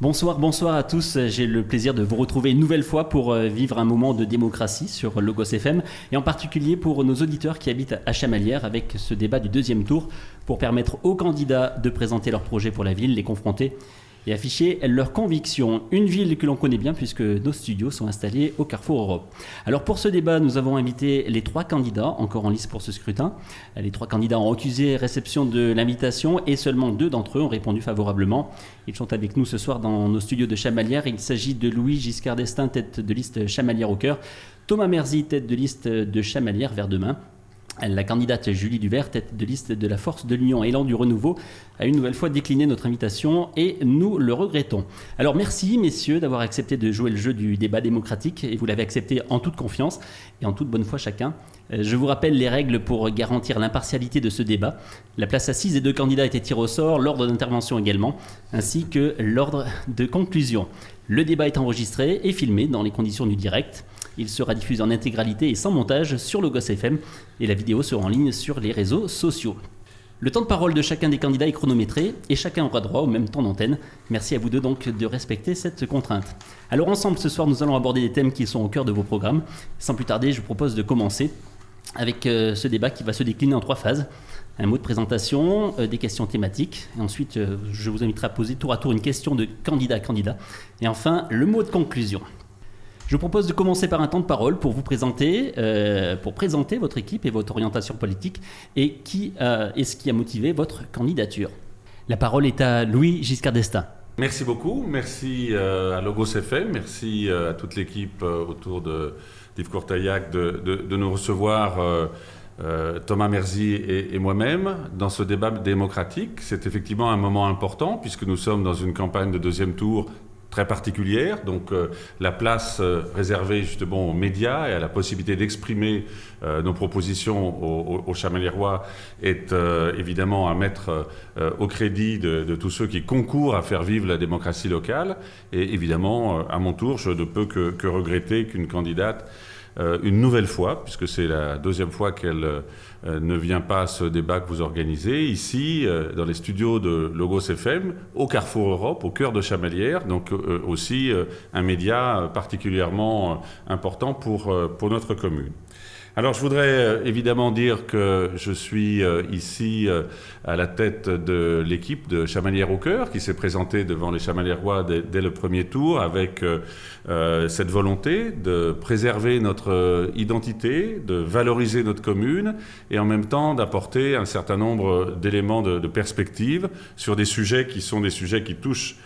Bonsoir à tous. J'ai le plaisir de vous retrouver une nouvelle fois pour vivre un moment de démocratie sur Logos FM et en particulier pour nos auditeurs qui habitent à Chamalières avec ce débat du deuxième tour pour permettre aux candidats de présenter leurs projets pour la ville, les confronter et afficher leurs convictions. Une ville que l'on connaît bien puisque nos studios sont installés au Carrefour Europe. Alors pour ce débat, nous avons invité les 3 candidats encore en lice pour ce scrutin. Les 3 candidats ont accusé réception de l'invitation et seulement 2 d'entre eux ont répondu favorablement. Ils sont avec nous ce soir dans nos studios de Chamalières. Il s'agit de Louis Giscard d'Estaing, tête de liste Chamalières au cœur. Thomas Merzy, tête de liste de Chamalières vers demain. La candidate Julie Duvert, tête de liste de la Force de l'Union Élan du Renouveau, a une nouvelle fois décliné notre invitation et nous le regrettons. Alors merci messieurs d'avoir accepté de jouer le jeu du débat démocratique et vous l'avez accepté en toute confiance et en toute bonne foi chacun. Je vous rappelle les règles pour garantir l'impartialité de ce débat. La place assise des 2 candidats a été tirée au sort, l'ordre d'intervention également, ainsi que l'ordre de conclusion. Le débat est enregistré et filmé dans les conditions du direct. Il sera diffusé en intégralité et sans montage sur Logos FM et la vidéo sera en ligne sur les réseaux sociaux. Le temps de parole de chacun des candidats est chronométré et chacun aura droit au même temps d'antenne. Merci à vous deux donc de respecter cette contrainte. Alors ensemble ce soir nous allons aborder des thèmes qui sont au cœur de vos programmes. Sans plus tarder, je vous propose de commencer avec ce débat qui va se décliner en 3 phases. Un mot de présentation, des questions thématiques, et ensuite je vous inviterai à poser tour à tour une question de candidat à candidat, et enfin le mot de conclusion. Je vous propose de commencer par un temps de parole pour vous présenter, votre équipe et votre orientation politique et ce qui a motivé votre candidature. La parole est à Louis Giscard d'Estaing. Merci beaucoup, merci à Logos FM, merci à toute l'équipe autour d'Yves Courtaillac de nous recevoir, Thomas Merzy et moi-même, dans ce débat démocratique. C'est effectivement un moment important puisque nous sommes dans une campagne de deuxième tour très particulière, donc la place réservée justement aux médias et à la possibilité d'exprimer nos propositions aux Chamaliérois est évidemment à mettre au crédit de tous ceux qui concourent à faire vivre la démocratie locale. Et évidemment, à mon tour, je ne peux que regretter qu'une candidate une nouvelle fois, puisque c'est la 2e fois qu'elle ne vient pas à ce débat que vous organisez, ici, dans les studios de Logos FM, au Carrefour Europe, au cœur de Chamalières, donc aussi un média particulièrement important pour notre commune. Alors je voudrais évidemment dire que je suis ici à la tête de l'équipe de Chamalières au cœur qui s'est présentée devant les Chamaliérois dès le premier tour avec cette volonté de préserver notre identité, de valoriser notre commune et en même temps d'apporter un certain nombre d'éléments de perspective sur des sujets qui sont des sujets qui touchent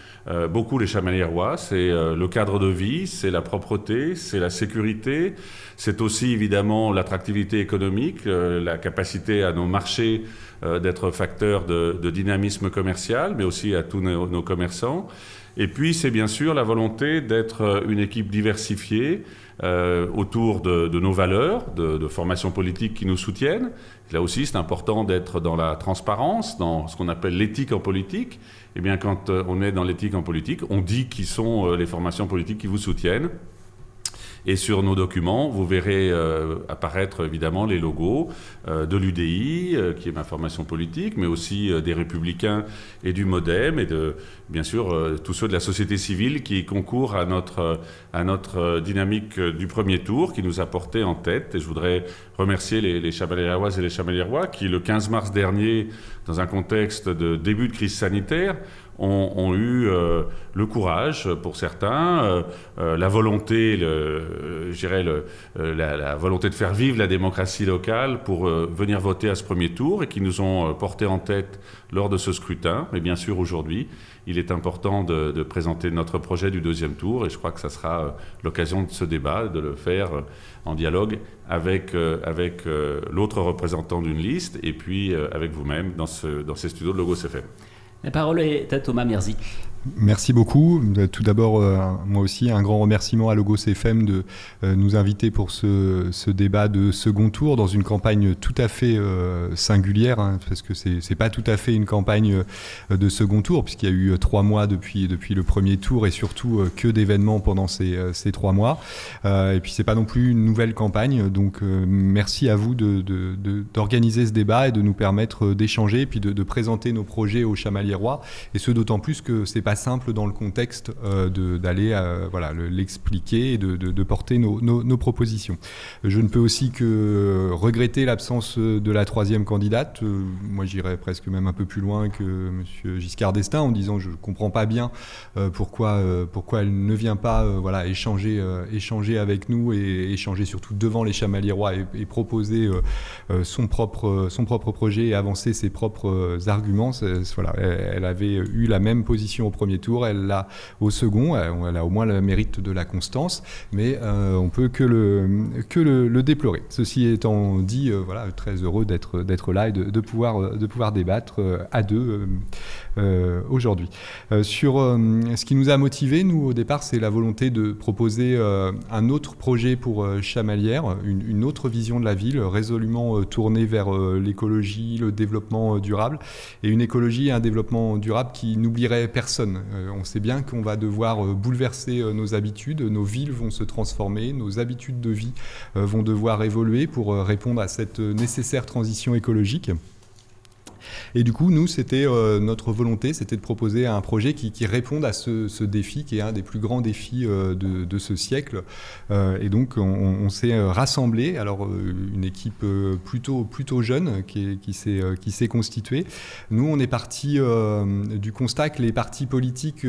beaucoup les Chamaliérois. C'est le cadre de vie, c'est la propreté, c'est la sécurité, c'est aussi évidemment l'attractivité économique, la capacité à nos marchés d'être facteurs de dynamisme commercial, mais aussi à tous nos commerçants. Et puis c'est bien sûr la volonté d'être une équipe diversifiée autour de nos valeurs, de formations politiques qui nous soutiennent. Là aussi, c'est important d'être dans la transparence, dans ce qu'on appelle l'éthique en politique. Eh bien, quand on est dans l'éthique en politique, on dit qui sont les formations politiques qui vous soutiennent. Et sur nos documents, vous verrez apparaître évidemment les logos de l'UDI, qui est ma formation politique, mais aussi des Républicains et du MoDem, et bien sûr tous ceux de la société civile qui concourent à notre dynamique du premier tour, qui nous a portés en tête. Et je voudrais remercier les Chamaliéroises et les Chamaliérois qui, le 15 mars dernier, dans un contexte de début de crise sanitaire, ont eu le courage, pour certains, la volonté, la volonté de faire vivre la démocratie locale pour venir voter à ce premier tour et qui nous ont porté en tête lors de ce scrutin. Mais bien sûr, aujourd'hui, il est important de présenter notre projet du deuxième tour et je crois que ça sera l'occasion de ce débat, de le faire en dialogue avec l'autre représentant d'une liste et puis avec vous-même dans ces studios de Logos FM. La parole est à Thomas Merzy. Merci beaucoup. Tout d'abord, moi aussi, un grand remerciement à Logos FM de nous inviter pour ce débat de second tour dans une campagne tout à fait singulière, hein, parce que c'est pas tout à fait une campagne de second tour, puisqu'il y a eu 3 mois depuis le premier tour et surtout que d'événements pendant ces 3 mois. Et puis c'est pas non plus une nouvelle campagne, donc merci à vous d'organiser ce débat et de nous permettre d'échanger et puis de présenter nos projets aux Chamaliérois, et ce d'autant plus que c'est pas simple dans le contexte d'aller l'expliquer et de porter nos propositions. Je ne peux aussi que regretter l'absence de la troisième candidate. Moi, j'irais presque même un peu plus loin que M. Giscard d'Estaing en disant je ne comprends pas bien pourquoi elle ne vient pas échanger avec nous et échanger surtout devant les Chamaliérois et proposer son propre projet et avancer ses propres arguments. Elle avait eu la même position au premier tour, elle l'a au second, elle a au moins le mérite de la constance, mais on peut que le déplorer. Ceci étant dit, très heureux d'être là et de pouvoir débattre à deux aujourd'hui. Sur ce qui nous a motivés, nous, au départ, c'est la volonté de proposer un autre projet pour Chamalières, une autre vision de la ville, résolument tournée vers l'écologie, le développement durable, et une écologie et un développement durable qui n'oublierait personne. On sait bien qu'on va devoir bouleverser nos habitudes, nos villes vont se transformer, nos habitudes de vie vont devoir évoluer pour répondre à cette nécessaire transition écologique. Et du coup, nous, c'était notre volonté, c'était de proposer un projet qui réponde à ce défi, qui est un des plus grands défis de ce siècle. Et donc, on s'est rassemblés. Alors, une équipe plutôt jeune qui s'est constituée. Nous, on est parti du constat que les partis politiques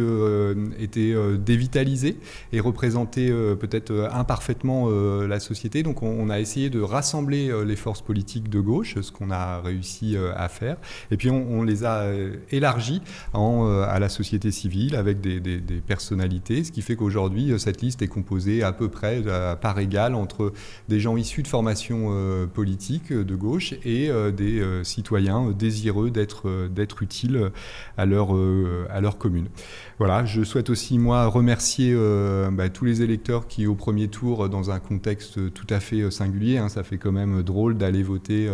étaient dévitalisés et représentaient peut-être imparfaitement la société. Donc, on a essayé de rassembler les forces politiques de gauche, ce qu'on a réussi à faire. Et puis on les a élargis à la société civile avec des personnalités, ce qui fait qu'aujourd'hui cette liste est composée à peu près à part égale entre des gens issus de formations politiques de gauche et des citoyens désireux d'être utiles à leur commune. Voilà, je souhaite aussi moi remercier tous les électeurs qui au premier tour, dans un contexte tout à fait singulier, ça fait quand même drôle d'aller voter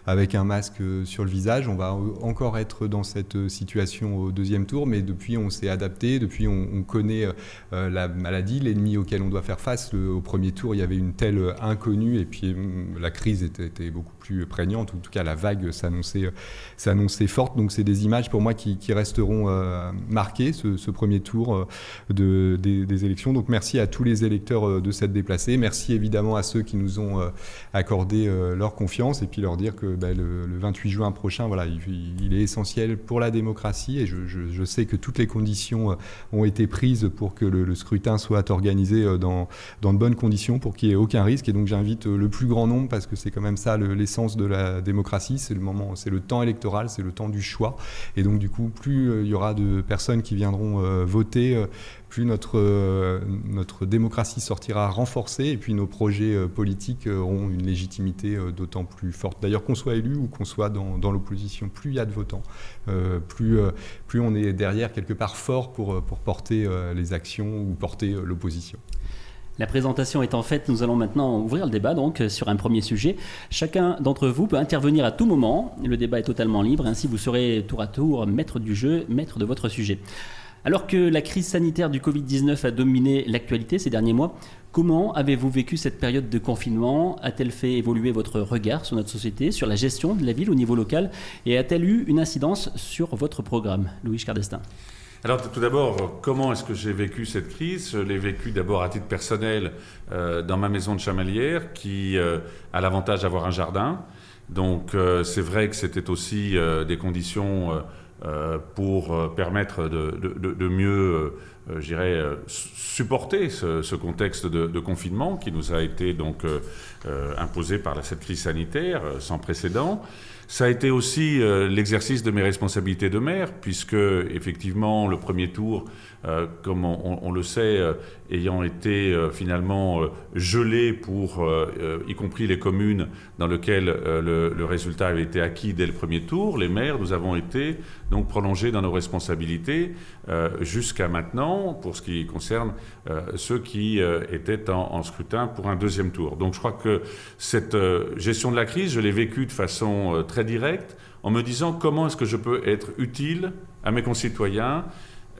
avec un masque sur le visage. On va encore être dans cette situation au deuxième tour, mais depuis on s'est adapté, depuis on connaît la maladie, l'ennemi auquel on doit faire face. Au premier tour, il y avait une telle inconnue et puis la crise était beaucoup plus prégnante, en tout cas la vague s'annonçait forte. Donc c'est des images pour moi qui resteront marquées, ce premier tour des élections. Donc merci à tous les électeurs de s'être déplacés, merci évidemment à ceux qui nous ont accordé leur confiance et puis leur dire que le 28 juin prochain, voilà, il est essentiel pour la démocratie et je sais que toutes les conditions ont été prises pour que le scrutin soit organisé dans de bonnes conditions, pour qu'il n'y ait aucun risque. Et donc j'invite le plus grand nombre, parce que c'est quand même ça l'essence de la démocratie, c'est le temps électoral, c'est le temps du choix. Et donc du coup, plus il y aura de personnes qui viendront voter, plus notre démocratie sortira renforcée et puis nos projets politiques auront une légitimité d'autant plus forte. D'ailleurs, qu'on soit élu ou qu'on soit dans l'opposition, plus il y a de votants, plus on est derrière quelque part fort pour porter les actions ou porter l'opposition. La présentation étant faite, nous allons maintenant ouvrir le débat donc sur un premier sujet. Chacun d'entre vous peut intervenir à tout moment. Le débat est totalement libre, ainsi vous serez tour à tour maître du jeu, maître de votre sujet. Alors que la crise sanitaire du Covid-19 a dominé l'actualité ces derniers mois, comment avez-vous vécu cette période de confinement ? A-t-elle fait évoluer votre regard sur notre société, sur la gestion de la ville au niveau local, et a-t-elle eu une incidence sur votre programme ? Louis Giscard d'Estaing. Alors tout d'abord, comment est-ce que j'ai vécu cette crise ? Je l'ai vécu d'abord à titre personnel dans ma maison de Chamalières qui a l'avantage d'avoir un jardin. Donc c'est vrai que c'était aussi des conditions pour permettre de mieux, supporter ce contexte de confinement qui nous a été donc imposé par cette crise sanitaire sans précédent. Ça a été aussi l'exercice de mes responsabilités de maire, puisque effectivement le premier tour, comme on le sait, ayant été finalement gelé pour y compris les communes dans lesquelles le résultat avait été acquis dès le premier tour, les maires, nous avons été donc prolongés dans nos responsabilités jusqu'à maintenant pour ce qui concerne ceux qui étaient en scrutin pour un deuxième tour. Donc je crois que cette gestion de la crise, je l'ai vécue de façon très directe, en me disant comment est-ce que je peux être utile à mes concitoyens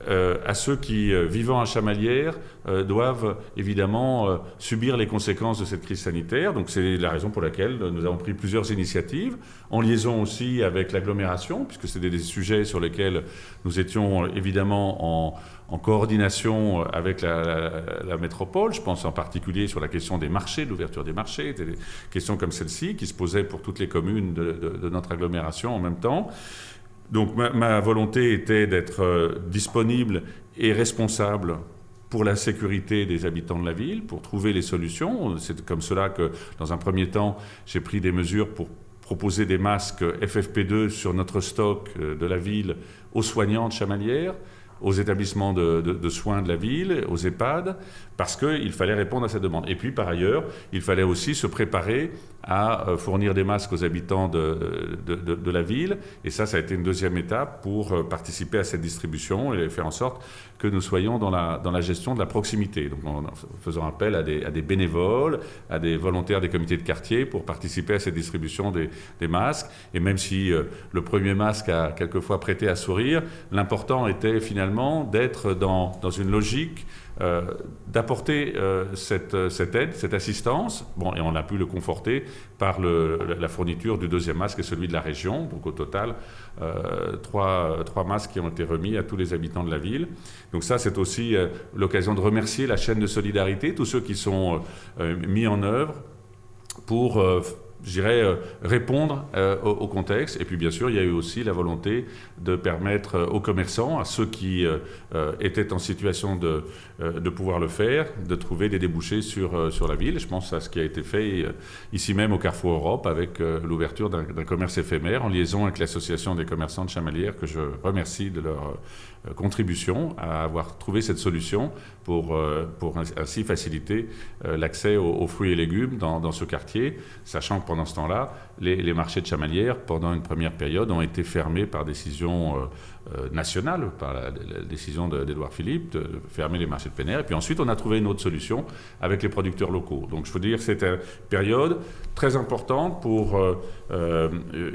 à ceux qui, vivant à Chamalières, doivent évidemment subir les conséquences de cette crise sanitaire. Donc c'est la raison pour laquelle nous avons pris plusieurs initiatives, en liaison aussi avec l'agglomération, puisque c'était des sujets sur lesquels nous étions évidemment en coordination avec la métropole. Je pense en particulier sur la question des marchés, de l'ouverture des marchés, des questions comme celle-ci qui se posaient pour toutes les communes de notre agglomération en même temps. Donc ma volonté était d'être disponible et responsable pour la sécurité des habitants de la ville, pour trouver les solutions. C'est comme cela que, dans un premier temps, j'ai pris des mesures pour proposer des masques FFP2 sur notre stock de la ville aux soignants de Chamalières, aux établissements de soins de la ville, aux EHPAD, parce qu'il fallait répondre à cette demande. Et puis, par ailleurs, il fallait aussi se préparer à fournir des masques aux habitants de la ville. Et ça a été une deuxième étape pour participer à cette distribution et faire en sorte que nous soyons dans la gestion de la proximité. Donc, en faisant appel à des bénévoles, à des volontaires des comités de quartier pour participer à cette distribution des masques. Et même si le premier masque a quelquefois prêté à sourire, l'important était finalement d'être dans une logique d'apporter cette aide, cette assistance. Bon, et on a pu le conforter par la fourniture du deuxième masque et celui de la région. Donc au total, trois masques qui ont été remis à tous les habitants de la ville. Donc ça, c'est aussi l'occasion de remercier la chaîne de solidarité, tous ceux qui sont mis en œuvre pour je dirais, répondre au contexte. Et puis, bien sûr, il y a eu aussi la volonté de permettre aux commerçants, à ceux qui étaient en situation de pouvoir le faire, de trouver des débouchés sur la ville. Je pense à ce qui a été fait ici même au Carrefour Europe avec l'ouverture d'un commerce éphémère en liaison avec l'Association des commerçants de Chamalières, que je remercie de leur contribution à avoir trouvé cette solution pour ainsi faciliter l'accès aux fruits et légumes dans ce quartier, sachant que pendant ce temps-là, les marchés de Chamalières, pendant une première période, ont été fermés par décision nationale, par la décision d'Édouard Philippe, de fermer les marchés de plein air. Et puis ensuite, on a trouvé une autre solution avec les producteurs locaux. Donc je veux dire, c'était une période très importante pour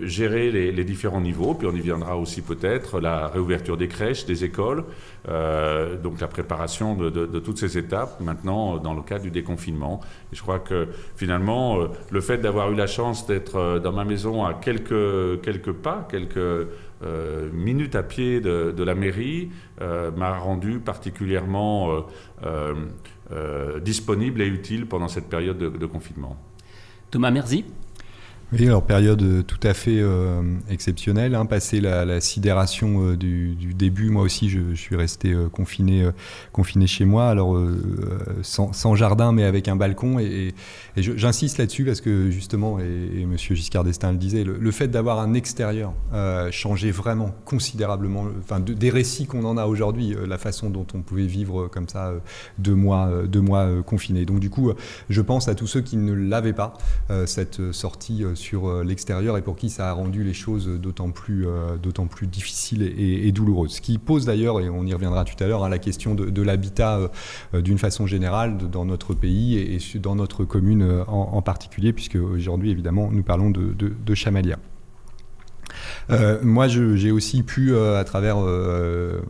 gérer les différents niveaux. Puis on y viendra aussi peut-être, la réouverture des crèches, des écoles, donc la préparation de toutes ces étapes maintenant dans le cadre du déconfinement. Et je crois que finalement, le fait d'avoir eu la chance d'être dans ma maison à quelques pas, quelques minutes à pied de la mairie, m'a rendu particulièrement disponible et utile pendant cette période de confinement. Thomas Merzy. Oui, alors période tout à fait exceptionnelle, hein, passé la sidération du début. Moi aussi, je suis resté confiné chez moi, alors sans jardin, mais avec un balcon. Et j'insiste là-dessus parce que justement, et Monsieur Giscard d'Estaing le disait, le fait d'avoir un extérieur changeait vraiment considérablement, enfin, des récits qu'on en a aujourd'hui, la façon dont on pouvait vivre comme ça 2 mois confinés. Donc du coup, je pense à tous ceux qui ne l'avaient pas, cette sortie sur l'extérieur, et pour qui ça a rendu les choses d'autant plus difficiles et douloureuses. Ce qui pose d'ailleurs, et on y reviendra tout à l'heure, la question de l'habitat d'une façon générale dans notre pays et dans notre commune en particulier, puisque aujourd'hui, évidemment, nous parlons de Chamalières. Moi, j'ai aussi pu, à travers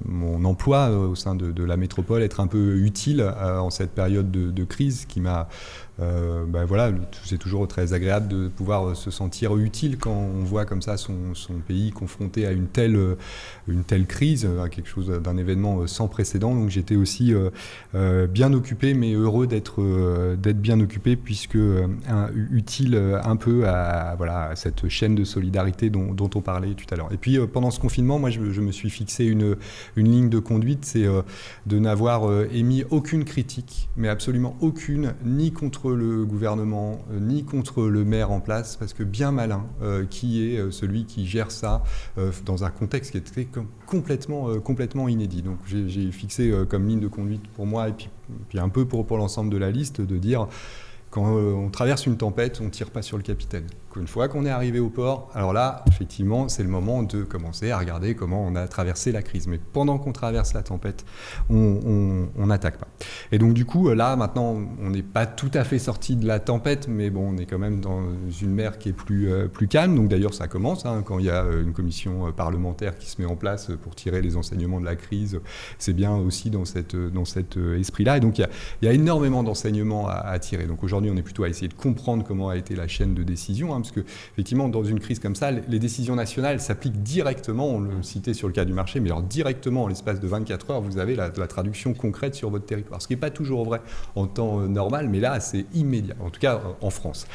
mon emploi au sein de la métropole, être un peu utile en cette période de crise qui m'a... voilà, c'est toujours très agréable de pouvoir se sentir utile quand on voit comme ça son pays confronté à une telle crise, à quelque chose d'un événement sans précédent. Donc j'étais aussi bien occupé, mais heureux d'être bien occupé, puisque utile un peu à cette chaîne de solidarité dont on parlait tout à l'heure. Et puis pendant ce confinement, moi je me suis fixé une ligne de conduite, c'est de n'avoir émis aucune critique, mais absolument aucune, ni contre le gouvernement, ni contre le maire en place, parce que bien malin qui est celui qui gère ça dans un contexte qui était complètement inédit. Donc j'ai fixé comme ligne de conduite pour moi, et puis un peu pour l'ensemble de la liste, de dire Quand on traverse une tempête, on ne tire pas sur le capitaine. Une fois qu'on est arrivé au port, alors là, effectivement, c'est le moment de commencer à regarder comment on a traversé la crise. Mais pendant qu'on traverse la tempête, on n'attaque pas. Et donc du coup, là, maintenant, on n'est pas tout à fait sorti de la tempête, mais bon, on est quand même dans une mer qui est plus calme. Donc d'ailleurs, ça commence, quand il y a une commission parlementaire qui se met en place pour tirer les enseignements de la crise. C'est bien aussi dans cet esprit-là. Et donc il y a énormément d'enseignements à tirer. Donc aujourd'hui, on est plutôt à essayer de comprendre comment a été la chaîne de décision, parce que effectivement, dans une crise comme ça, les décisions nationales s'appliquent directement, on le citait sur le cas du marché, mais alors directement, en l'espace de 24 heures, vous avez la traduction concrète sur votre territoire, ce qui n'est pas toujours vrai en temps normal, mais là, c'est immédiat, en tout cas en France.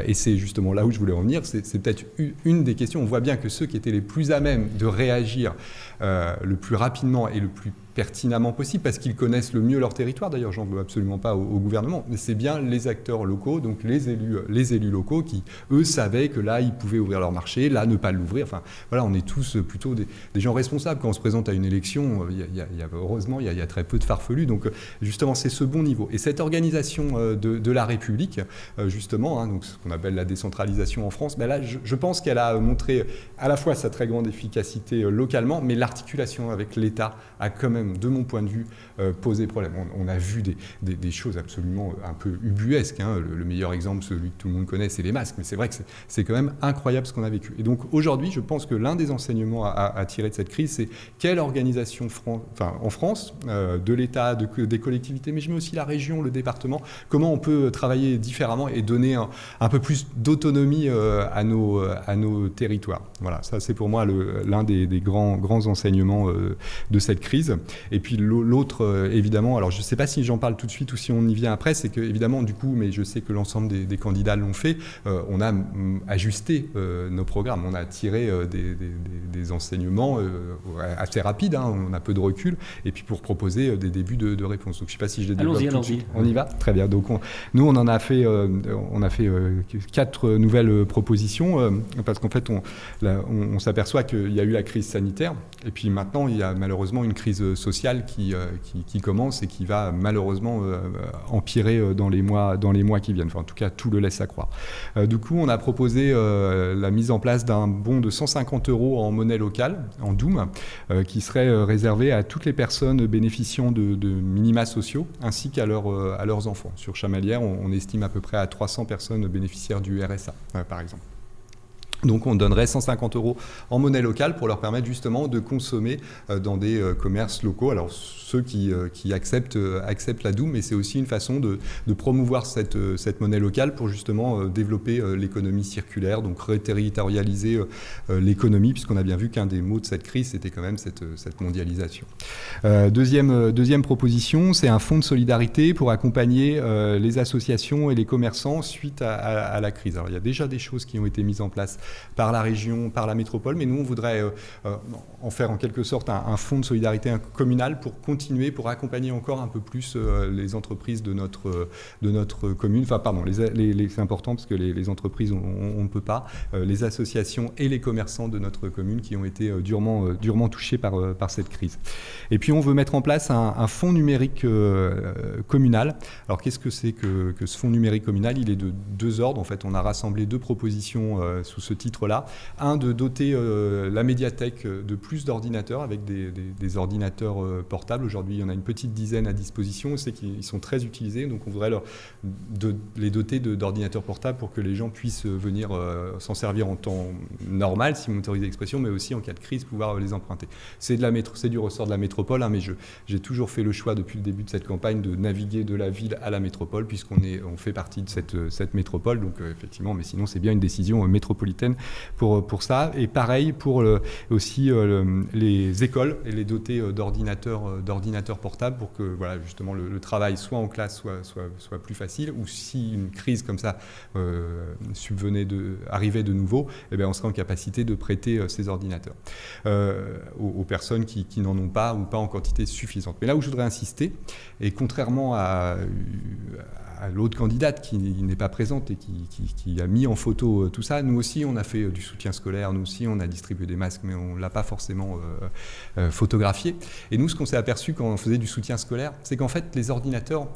Et c'est justement là où je voulais en venir, c'est peut-être une des questions. On voit bien que ceux qui étaient les plus à même de réagir le plus rapidement et le plus pertinemment possible, parce qu'ils connaissent le mieux leur territoire. D'ailleurs, j'en veux absolument pas au gouvernement, mais c'est bien les acteurs locaux, donc les élus locaux qui, eux, savaient que là, ils pouvaient ouvrir leur marché, là, ne pas l'ouvrir. Enfin, voilà, on est tous plutôt des gens responsables. Quand on se présente à une élection, heureusement, il y a très peu de farfelus. Donc, justement, c'est ce bon niveau. Et cette organisation de la République, justement, donc ce qu'on appelle la décentralisation en France, ben là, je pense qu'elle a montré à la fois sa très grande efficacité localement, mais l'articulation avec l'État a quand même, de mon point de vue, posé problème. On a vu des choses absolument un peu ubuesques. Le meilleur exemple, celui que tout le monde connaît, c'est les masques. Mais c'est vrai que c'est quand même incroyable ce qu'on a vécu. Et donc aujourd'hui, je pense que l'un des enseignements à tirer de cette crise, c'est quelle organisation en France, de l'État, des collectivités, mais je mets aussi la région, le département, comment on peut travailler différemment et donner un peu plus d'autonomie à nos territoires. Voilà, ça c'est pour moi l'un des grands enseignements de cette crise. Et puis l'autre, évidemment, alors je ne sais pas si j'en parle tout de suite ou si on y vient après, c'est que évidemment, du coup, mais je sais que l'ensemble des candidats l'ont fait, on a ajusté nos programmes, on a tiré des enseignements assez rapides, on a peu de recul, et puis pour proposer des débuts de réponse. Donc je ne sais pas si je les développe tout de suite. On y va ? Très bien. Donc nous, on en a fait, 4 nouvelles propositions, parce qu'en fait, on s'aperçoit qu'il y a eu la crise sanitaire, et puis maintenant, il y a malheureusement une crise sociale qui commence et qui va malheureusement empirer dans les mois qui viennent. Enfin, en tout cas, tout le laisse à croire. Du coup, on a proposé la mise en place d'un bon de 150 € en monnaie locale, en Doum, qui serait réservé à toutes les personnes bénéficiant de minima sociaux, ainsi qu'à leurs enfants. Sur Chamalières, on estime à peu près à 300 personnes bénéficiaires du RSA, par exemple. Donc on donnerait 150 € en monnaie locale pour leur permettre justement de consommer dans des commerces locaux. Alors ceux qui acceptent la Doum, mais c'est aussi une façon de promouvoir cette monnaie locale pour justement développer l'économie circulaire, donc reterritorialiser l'économie, puisqu'on a bien vu qu'un des mots de cette crise, c'était quand même cette mondialisation. Deuxième proposition, c'est un fonds de solidarité pour accompagner les associations et les commerçants suite à la crise. Alors il y a déjà des choses qui ont été mises en place par la région, par la métropole, mais nous on voudrait en faire en quelque sorte un fonds de solidarité communal pour continuer, pour accompagner encore un peu plus les entreprises de notre commune, enfin pardon, c'est important parce que les entreprises on ne peut pas, les associations et les commerçants de notre commune qui ont été durement touchés par cette crise. Et puis on veut mettre en place un fonds numérique communal. Alors qu'est-ce que c'est que ce fonds numérique communal ? Il est de 2 ordres, en fait on a rassemblé 2 propositions sous ce titre-là. Un, de doter la médiathèque de plus d'ordinateurs avec des ordinateurs portables. Aujourd'hui, il y en a une petite dizaine à disposition. On sait qu'ils sont très utilisés, donc on voudrait les doter d'ordinateurs portables pour que les gens puissent venir s'en servir en temps normal, si vous m'autorisez l'expression, mais aussi en cas de crise, pouvoir les emprunter. C'est du ressort de la métropole, mais j'ai toujours fait le choix depuis le début de cette campagne de naviguer de la ville à la métropole, puisqu'on fait partie de cette métropole. Donc effectivement, mais sinon, c'est bien une décision métropolitaine pour ça. Et pareil pour aussi les écoles et les doter d'ordinateurs portables pour que voilà, justement le travail soit en classe soit plus facile, ou si une crise comme ça arrivait de nouveau, eh bien, on serait en capacité de prêter ces ordinateurs aux personnes qui n'en ont pas ou pas en quantité suffisante. Mais là où je voudrais insister, et contrairement à l'autre candidate qui n'est pas présente et qui a mis en photo tout ça, nous aussi on a fait du soutien scolaire, nous aussi on a distribué des masques, mais on ne l'a pas forcément photographié. Et nous, ce qu'on s'est aperçu quand on faisait du soutien scolaire, c'est qu'en fait les ordinateurs,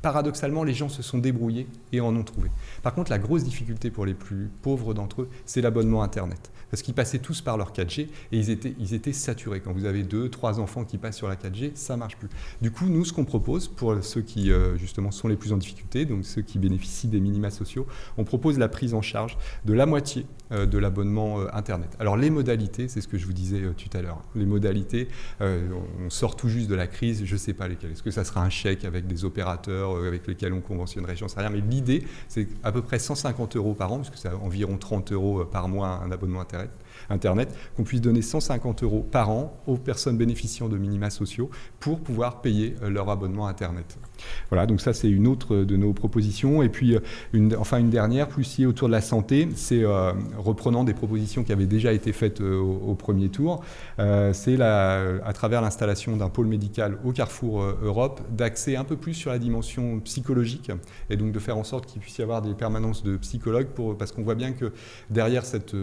paradoxalement, les gens se sont débrouillés et en ont trouvé. Par contre, la grosse difficulté pour les plus pauvres d'entre eux, c'est l'abonnement Internet. Parce qu'ils passaient tous par leur 4G et ils étaient saturés. Quand vous avez 2, 3 enfants qui passent sur la 4G, ça ne marche plus. Du coup, nous, ce qu'on propose pour ceux qui, justement, sont les plus en difficulté, donc ceux qui bénéficient des minima sociaux, on propose la prise en charge de la moitié de l'abonnement Internet. Alors, les modalités, c'est ce que je vous disais tout à l'heure. Les modalités, on sort tout juste de la crise, je ne sais pas lesquelles. Est-ce que ça sera un chèque avec des opérateurs avec lesquels on conventionnerait, j'en sais rien. Mais l'idée, c'est à peu près 150 € par an, parce que c'est environ 30 € par mois un abonnement Internet, qu'on puisse donner 150 € par an aux personnes bénéficiant de minima sociaux pour pouvoir payer leur abonnement Internet. Voilà, donc ça c'est une autre de nos propositions. Et puis une dernière, plus liée autour de la santé, c'est reprenant des propositions qui avaient déjà été faites au premier tour, c'est à travers l'installation d'un pôle médical au Carrefour Europe, d'axer un peu plus sur la dimension psychologique et donc de faire en sorte qu'il puisse y avoir des permanences de psychologues parce qu'on voit bien que derrière cette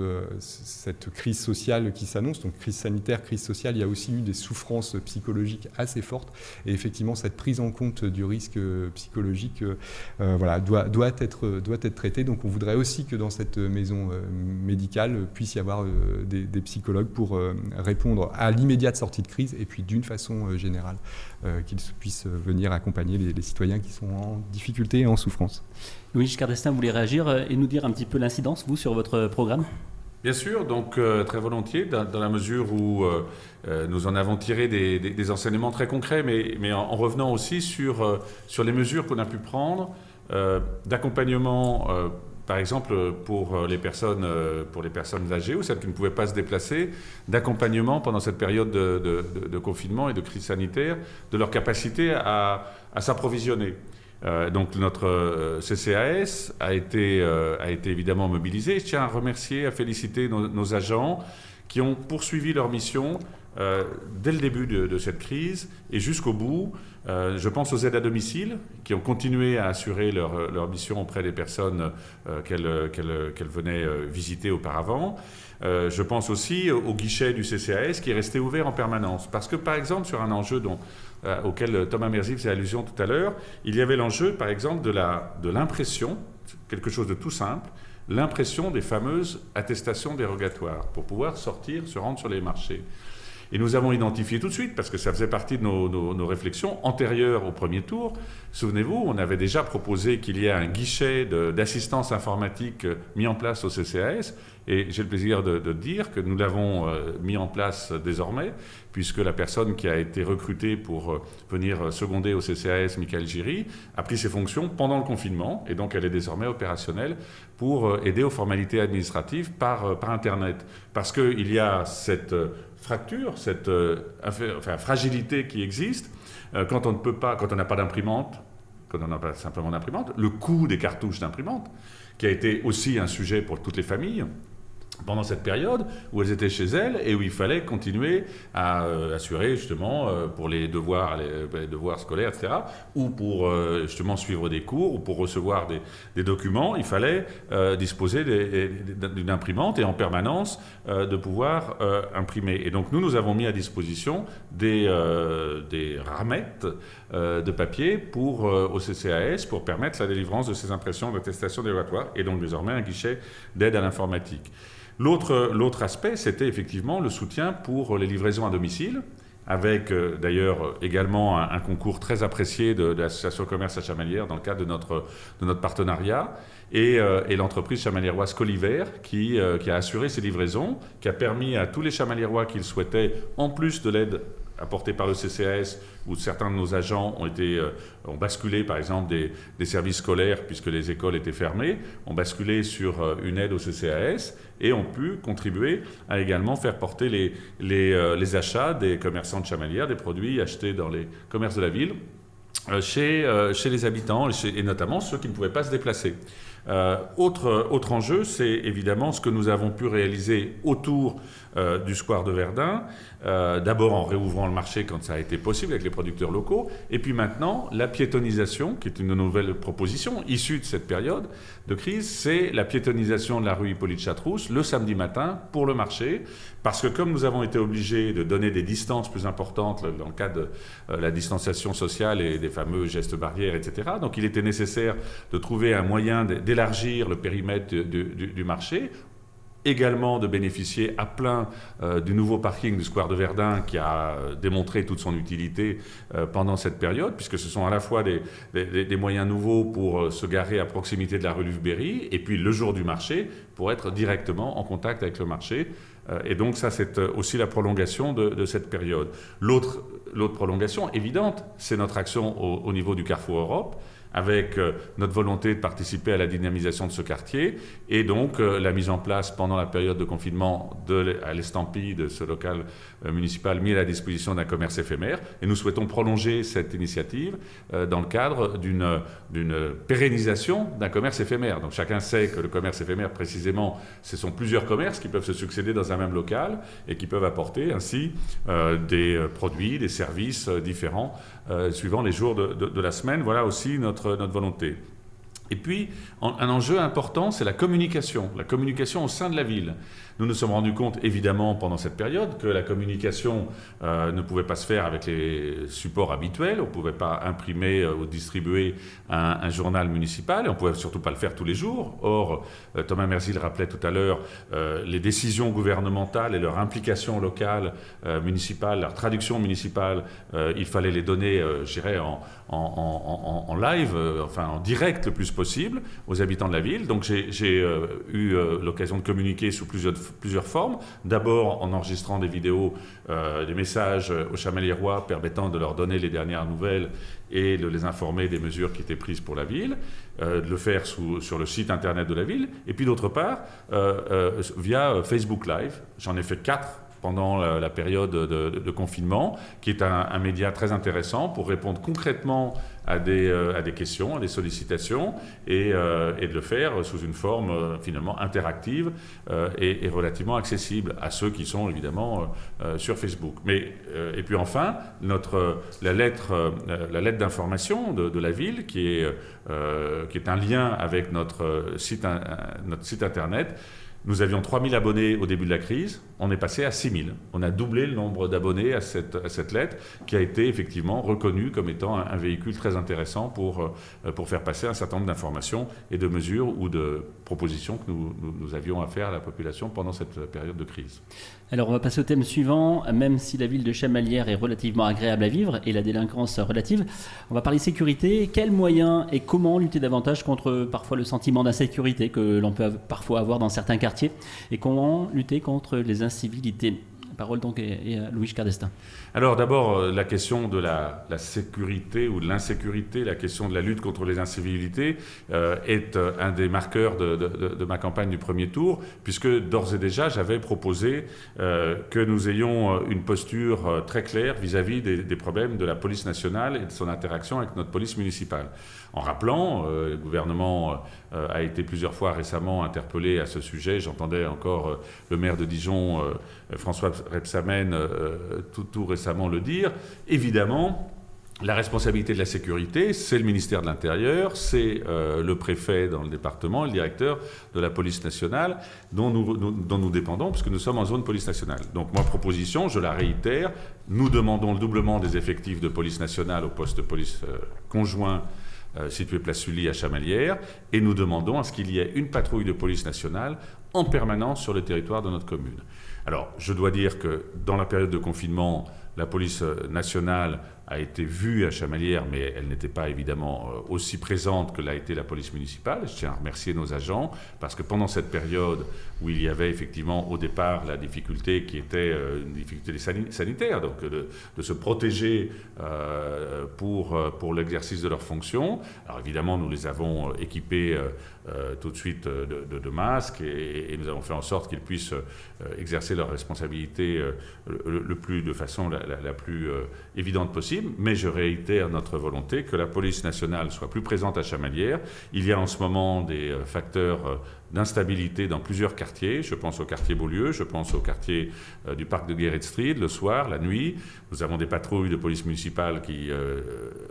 crise sociale qui s'annonce, donc crise sanitaire, crise sociale, il y a aussi eu des souffrances psychologiques assez fortes et effectivement cette prise en compte du risque psychologique doit être traitée. Donc on voudrait aussi que dans cette maison médicale puisse y avoir des psychologues pour répondre à l'immédiate sortie de crise et puis d'une façon générale qu'ils puissent venir accompagner les citoyens qui sont en difficulté et en souffrance. Louis Giscard d'Estaing, vous voulez réagir et nous dire un petit peu l'incidence, vous, sur votre programme ? Bien sûr, donc très volontiers, dans la mesure où nous en avons tiré des enseignements très concrets, mais en revenant aussi sur les mesures qu'on a pu prendre d'accompagnement, par exemple pour les personnes âgées ou celles qui ne pouvaient pas se déplacer, d'accompagnement pendant cette période de confinement et de crise sanitaire, de leur capacité à s'approvisionner. Donc notre CCAS a été évidemment mobilisé. Je tiens à remercier, à féliciter nos agents qui ont poursuivi leur mission dès le début de cette crise et jusqu'au bout. Je pense aux aides à domicile qui ont continué à assurer leur mission auprès des personnes qu'elles venaient visiter auparavant. Je pense aussi au guichet du CCAS qui est resté ouvert en permanence. Parce que par exemple sur un enjeu auquel Thomas Merzy faisait allusion tout à l'heure, il y avait l'enjeu par exemple de l'impression, quelque chose de tout simple, l'impression des fameuses attestations dérogatoires pour pouvoir se rendre sur les marchés. Et nous avons identifié tout de suite, parce que ça faisait partie de nos réflexions antérieures au premier tour. Souvenez-vous, on avait déjà proposé qu'il y ait un guichet d'assistance informatique mis en place au CCAS. Et j'ai le plaisir de dire que nous l'avons mis en place désormais, puisque la personne qui a été recrutée pour venir seconder au CCAS, Michael Giry, a pris ses fonctions pendant le confinement. Et donc elle est désormais opérationnelle pour aider aux formalités administratives par Internet. Parce qu'il y a cette fracture, cette fragilité qui existe quand on n'a pas d'imprimante, quand on n'a pas simplement d'imprimante, le coût des cartouches d'imprimante, qui a été aussi un sujet pour toutes les familles pendant cette période où elles étaient chez elles et où il fallait continuer à assurer justement pour les devoirs scolaires, etc., ou pour justement suivre des cours ou pour recevoir des documents, il fallait disposer d'une imprimante et en permanence de pouvoir imprimer. Et donc nous avons mis à disposition des ramettes de papier au CCAS pour permettre la délivrance de ces impressions d'attestation dérogatoire et donc désormais un guichet d'aide à l'informatique. L'autre aspect, c'était effectivement le soutien pour les livraisons à domicile, avec d'ailleurs également un concours très apprécié de l'association Commerce à Chamalières dans le cadre de notre partenariat, et l'entreprise chamaliéroise Coliver qui a assuré ces livraisons, qui a permis à tous les chamaliérois qui le souhaitaient, en plus de l'aide apportée par le CCAS, où certains de nos agents ont basculé, par exemple, des services scolaires, puisque les écoles étaient fermées, ont basculé sur une aide au CCAS et ont pu contribuer à également faire porter les achats des commerçants de Chamalières, des produits achetés dans les commerces de la ville, chez les habitants, et notamment ceux qui ne pouvaient pas se déplacer. Autre enjeu, c'est évidemment ce que nous avons pu réaliser autour du square de Verdun, d'abord en réouvrant le marché quand ça a été possible avec les producteurs locaux, et puis maintenant la piétonisation, qui est une nouvelle proposition issue de cette période de crise, c'est la piétonisation de la rue Hippolyte-Chatrousse le samedi matin pour le marché, parce que comme nous avons été obligés de donner des distances plus importantes dans le cadre de la distanciation sociale et des fameux gestes barrières, etc., donc il était nécessaire de trouver un moyen d'élargir le périmètre du marché, également de bénéficier à plein du nouveau parking du square de Verdun qui a démontré toute son utilité pendant cette période, puisque ce sont à la fois des moyens nouveaux pour se garer à proximité de la rue Lufbery, et puis le jour du marché, pour être directement en contact avec le marché. Et donc ça, c'est aussi la prolongation de cette période. L'autre prolongation évidente, c'est notre action au niveau du Carrefour Europe, avec notre volonté de participer à la dynamisation de ce quartier et donc la mise en place pendant la période de confinement à l'estampille de ce local municipal mis à la disposition d'un commerce éphémère. Et nous souhaitons prolonger cette initiative dans le cadre d'une pérennisation d'un commerce éphémère. Donc chacun sait que le commerce éphémère, précisément, ce sont plusieurs commerces qui peuvent se succéder dans un même local et qui peuvent apporter ainsi des produits, des services différents suivant les jours de la semaine. Voilà aussi notre volonté. Et puis, un enjeu important, c'est la communication au sein de la ville. Nous nous sommes rendus compte, évidemment, pendant cette période, que la communication ne pouvait pas se faire avec les supports habituels. On ne pouvait pas imprimer ou distribuer un journal municipal, et on ne pouvait surtout pas le faire tous les jours. Or, Thomas Merzy le rappelait tout à l'heure, les décisions gouvernementales et leur implication locale, municipale, leur traduction municipale, il fallait les donner, je dirais, en live, enfin en direct le plus possible aux habitants de la ville. Donc j'ai eu l'occasion de communiquer sous plusieurs formes. D'abord en enregistrant des vidéos, des messages aux Chamaliérois permettant de leur donner les dernières nouvelles et de les informer des mesures qui étaient prises pour la ville, de le faire sur le site internet de la ville, et puis d'autre part via Facebook Live. J'en ai fait 4 pendant la période de confinement, qui est un média très intéressant pour répondre concrètement à des questions, à des sollicitations, et de le faire sous une forme finalement interactive et relativement accessible à ceux qui sont évidemment sur Facebook. Et puis enfin, la lettre d'information de la ville, qui est un lien avec notre site internet. Nous avions 3000 abonnés au début de la crise, on est passé à 6000. On a doublé le nombre d'abonnés à cette lettre qui a été effectivement reconnue comme étant un véhicule très intéressant pour faire passer un certain nombre d'informations et de mesures ou de propositions que nous avions à faire à la population pendant cette période de crise. Alors on va passer au thème suivant. Même si la ville de Chamalières est relativement agréable à vivre et la délinquance relative, on va parler sécurité. Quels moyens et comment lutter davantage contre parfois le sentiment d'insécurité que l'on peut parfois avoir dans certains quartiers, et comment lutter contre les incivilités? Parole donc à Louis Cardestin. Alors d'abord, la question de la sécurité ou de l'insécurité, la question de la lutte contre les incivilités est un des marqueurs de ma campagne du premier tour, puisque d'ores et déjà, j'avais proposé que nous ayons une posture très claire vis-à-vis des problèmes de la police nationale et de son interaction avec notre police municipale. En rappelant, le gouvernement a été plusieurs fois récemment interpellé à ce sujet. J'entendais encore le maire de Dijon, François Rebsamen, tout récemment le dire. Évidemment, la responsabilité de la sécurité, c'est le ministère de l'Intérieur, c'est le préfet dans le département, le directeur de la police nationale, dont nous dépendons, puisque nous sommes en zone police nationale. Donc ma proposition, je la réitère, nous demandons le doublement des effectifs de police nationale au poste de police conjoint situé place Sully à Chamalières, et nous demandons à ce qu'il y ait une patrouille de police nationale en permanence sur le territoire de notre commune. Alors, je dois dire que dans la période de confinement, la police nationale a été vue à Chamalières, mais elle n'était pas évidemment aussi présente que l'a été la police municipale. Je tiens à remercier nos agents, parce que pendant cette période où il y avait effectivement au départ la difficulté qui était une difficulté sanitaire, donc de se protéger pour l'exercice de leurs fonctions. Alors évidemment, nous les avons équipés tout de suite de masques, et nous avons fait en sorte qu'ils puissent exercer exercer leurs responsabilités de façon la plus évidente possible. Mais je réitère notre volonté que la police nationale soit plus présente à Chamalières. Il y a en ce moment des facteurs d'instabilité dans plusieurs quartiers. Je pense au quartier Beaulieu, je pense au quartier du parc de Geretsried, le soir, la nuit. Nous avons des patrouilles de police municipale qui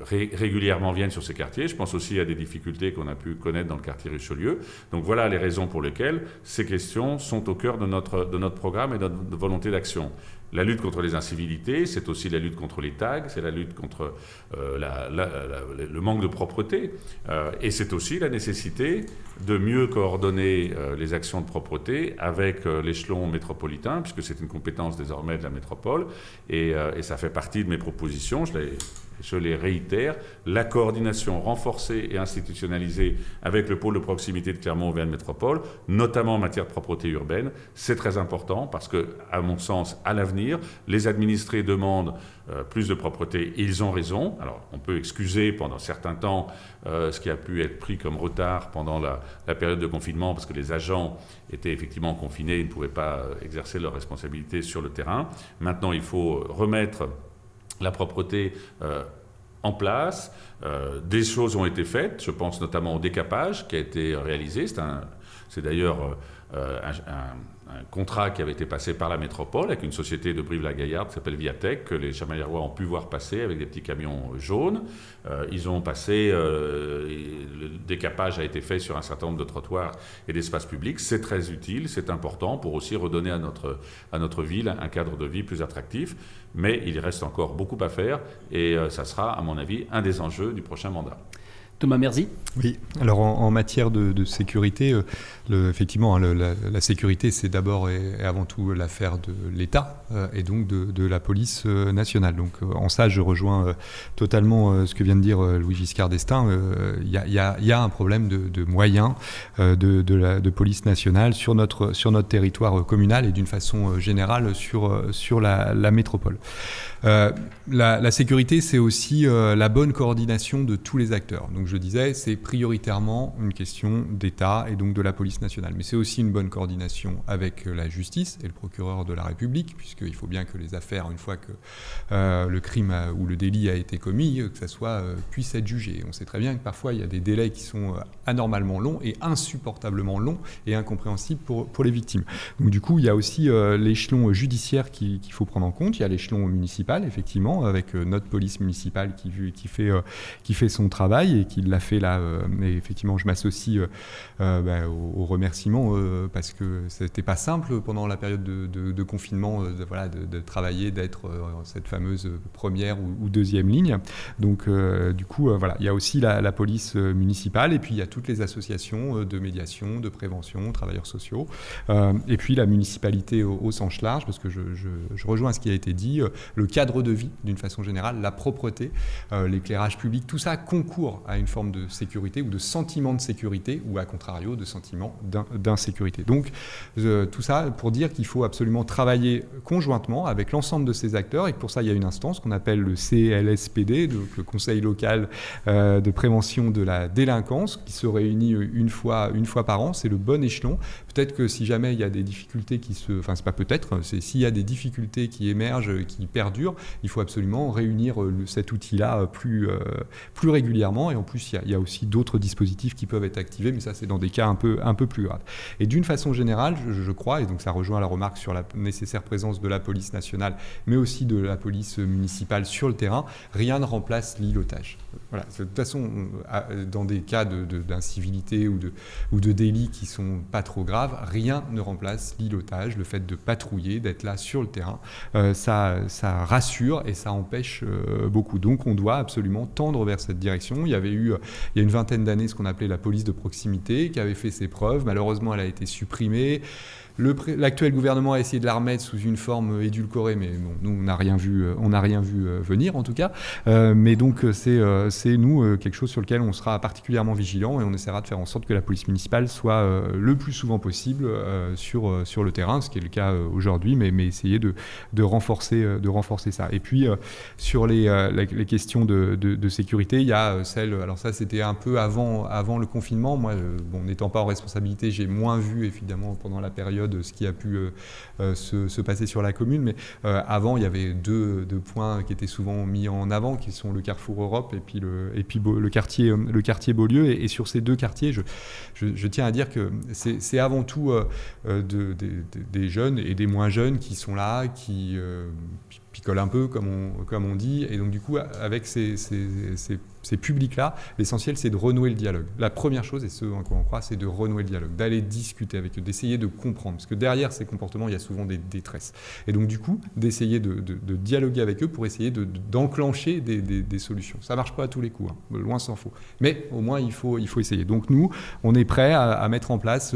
régulièrement viennent sur ces quartiers. Je pense aussi à des difficultés qu'on a pu connaître dans le quartier Richelieu. Donc voilà les raisons pour lesquelles ces questions sont au cœur de notre programme et de notre volonté d'action. La lutte contre les incivilités, c'est aussi la lutte contre les tags, c'est la lutte contre le manque de propreté, et c'est aussi la nécessité de mieux coordonner les actions de propreté avec l'échelon métropolitain, puisque c'est une compétence désormais de la métropole, et ça fait partie de mes propositions. Je les réitère, la coordination renforcée et institutionnalisée avec le pôle de proximité de Clermont-Auvergne Métropole, notamment en matière de propreté urbaine, c'est très important parce que, à mon sens, à l'avenir, les administrés demandent plus de propreté. Ils ont raison. Alors, on peut excuser pendant certains temps ce qui a pu être pris comme retard pendant la période de confinement parce que les agents étaient effectivement confinés, ils ne pouvaient pas exercer leurs responsabilités sur le terrain. Maintenant, il faut remettre la propreté en place. Des choses ont été faites, je pense notamment au décapage qui a été réalisé. C'est d'ailleurs un contrat qui avait été passé par la métropole avec une société de Brive-la-Gaillarde qui s'appelle Viatec, que les Chamaliérois ont pu voir passer avec des petits camions jaunes. Ils ont passé, le décapage a été fait sur un certain nombre de trottoirs et d'espaces publics. C'est très utile, c'est important pour aussi redonner à notre ville un cadre de vie plus attractif. Mais il reste encore beaucoup à faire et ça sera, à mon avis, un des enjeux du prochain mandat. Thomas Merzy. Oui, alors en matière de sécurité, effectivement, la sécurité, c'est d'abord et avant tout l'affaire de l'État et donc de la police nationale. Donc en ça, je rejoins totalement ce que vient de dire Louis Giscard d'Estaing. Il y a un problème de moyens de police nationale sur notre territoire communal et d'une façon générale sur la métropole. La sécurité, c'est aussi la bonne coordination de tous les acteurs. Donc je disais, c'est prioritairement une question d'État et donc de la police nationale. Mais c'est aussi une bonne coordination avec la justice et le procureur de la République, puisqu'il faut bien que les affaires, une fois que le crime ou le délit a été commis, que ça puisse être jugé. On sait très bien que parfois, il y a des délais qui sont anormalement longs et insupportablement longs et incompréhensibles pour les victimes. Donc du coup, il y a aussi l'échelon judiciaire qu'il faut prendre en compte. Il y a l'échelon municipal, effectivement, avec notre police municipale qui fait son travail et qui l'a fait là. Et effectivement, je m'associe aux remerciements parce que c'était pas simple pendant la période de confinement de travailler, d'être cette fameuse première ou deuxième ligne. Donc du coup, il y a aussi la police municipale et puis il y a toutes les associations de médiation, de prévention, travailleurs sociaux et puis la municipalité au sens large parce que je rejoins ce qui a été dit, le cadre de vie d'une façon générale, la propreté, l'éclairage public, tout ça concourt à une forme de sécurité ou de sentiment de sécurité ou à contrario de sentiment d'insécurité. Donc tout ça pour dire qu'il faut absolument travailler conjointement avec l'ensemble de ces acteurs et que pour ça il y a une instance qu'on appelle le CLSPD, donc le Conseil local de prévention de la délinquance qui se réunit une fois par an. C'est le bon échelon. Peut-être que si jamais il y a des difficultés c'est pas peut-être, c'est s'il y a des difficultés qui émergent, qui perdurent, il faut absolument réunir cet outil-là plus régulièrement. Et en plus, il y a aussi d'autres dispositifs qui peuvent être activés, mais ça, c'est dans des cas un peu plus graves. Et d'une façon générale, je crois, et donc ça rejoint la remarque sur la nécessaire présence de la police nationale, mais aussi de la police municipale sur le terrain, rien ne remplace l'îlotage. Voilà. De toute façon, dans des cas d'incivilité ou de délits qui sont pas trop graves, rien ne remplace l'îlotage, le fait de patrouiller, d'être là sur le terrain. Ça rassure et ça empêche beaucoup. Donc on doit absolument tendre vers cette direction. Il y a une vingtaine d'années ce qu'on appelait la police de proximité qui avait fait ses preuves. Malheureusement, elle a été supprimée. L'actuel gouvernement a essayé de la remettre sous une forme édulcorée, mais bon, nous on n'a rien vu venir en tout cas. Mais donc c'est c'est nous quelque chose sur lequel on sera particulièrement vigilant et on essaiera de faire en sorte que la police municipale soit le plus souvent possible sur le terrain, ce qui est le cas aujourd'hui, mais essayer de renforcer ça. Et puis sur les questions de sécurité, il y a alors ça c'était un peu avant le confinement. Moi, n'étant pas en responsabilité, j'ai moins vu évidemment pendant la période ce qui a pu se passer sur la commune, mais avant il y avait deux points qui étaient souvent mis en avant, qui sont le Carrefour Europe et puis le quartier Beaulieu. Et sur ces deux quartiers, je tiens à dire que c'est avant tout des jeunes et des moins jeunes qui sont là, qui picolent un peu, comme on dit. Et donc du coup, avec ces publics-là, l'essentiel, c'est de renouer le dialogue. La première chose, et ce en quoi on croit, c'est de renouer le dialogue, d'aller discuter avec eux, d'essayer de comprendre. Parce que derrière ces comportements, il y a souvent des détresses. Et donc du coup, d'essayer de dialoguer avec eux pour essayer d'enclencher des solutions. Ça ne marche pas à tous les coups, loin s'en faut. Mais au moins, il faut essayer. Donc nous, on est prêts à mettre en place,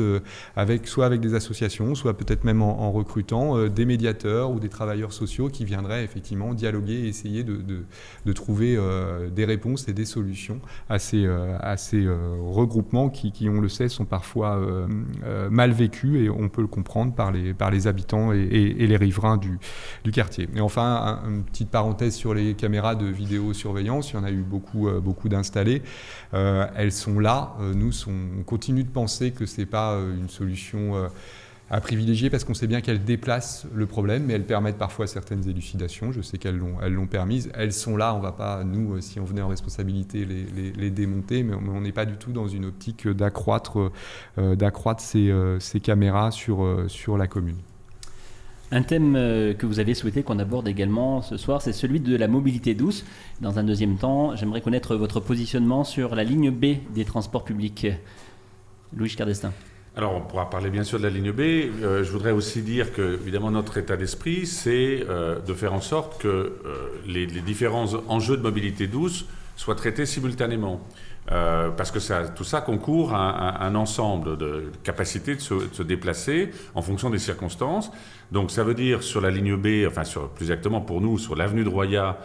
soit avec des associations, soit peut-être même en recrutant des médiateurs ou des travailleurs sociaux qui viendraient effectivement dialoguer et essayer de trouver des réponses et des solutions à ces regroupements qui, on le sait, sont parfois mal vécus, et on peut le comprendre par les habitants et les riverains du quartier. Et enfin, une petite parenthèse sur les caméras de vidéosurveillance. Il y en a eu beaucoup d'installées. Elles sont là. On continue de penser que c'est pas une solution à privilégier, parce qu'on sait bien qu'elles déplacent le problème, mais elles permettent parfois certaines élucidations. Je sais qu'elles l'ont permise. Elles sont là, on ne va pas, nous, si on venait en responsabilité, les démonter, mais on n'est pas du tout dans une optique d'accroître ces caméras sur la commune. Un thème que vous avez souhaité qu'on aborde également ce soir, c'est celui de la mobilité douce. Dans un deuxième temps, j'aimerais connaître votre positionnement sur la ligne B des transports publics. Louis Giscard d'Estaing. Alors, on pourra parler bien sûr de la ligne B. Je voudrais aussi dire que, évidemment, notre état d'esprit, c'est de faire en sorte que les différents enjeux de mobilité douce soient traités simultanément. Parce que tout ça concourt à un ensemble de capacités de se déplacer en fonction des circonstances. Donc, ça veut dire sur la ligne B, plus exactement pour nous, sur l'avenue de Royat,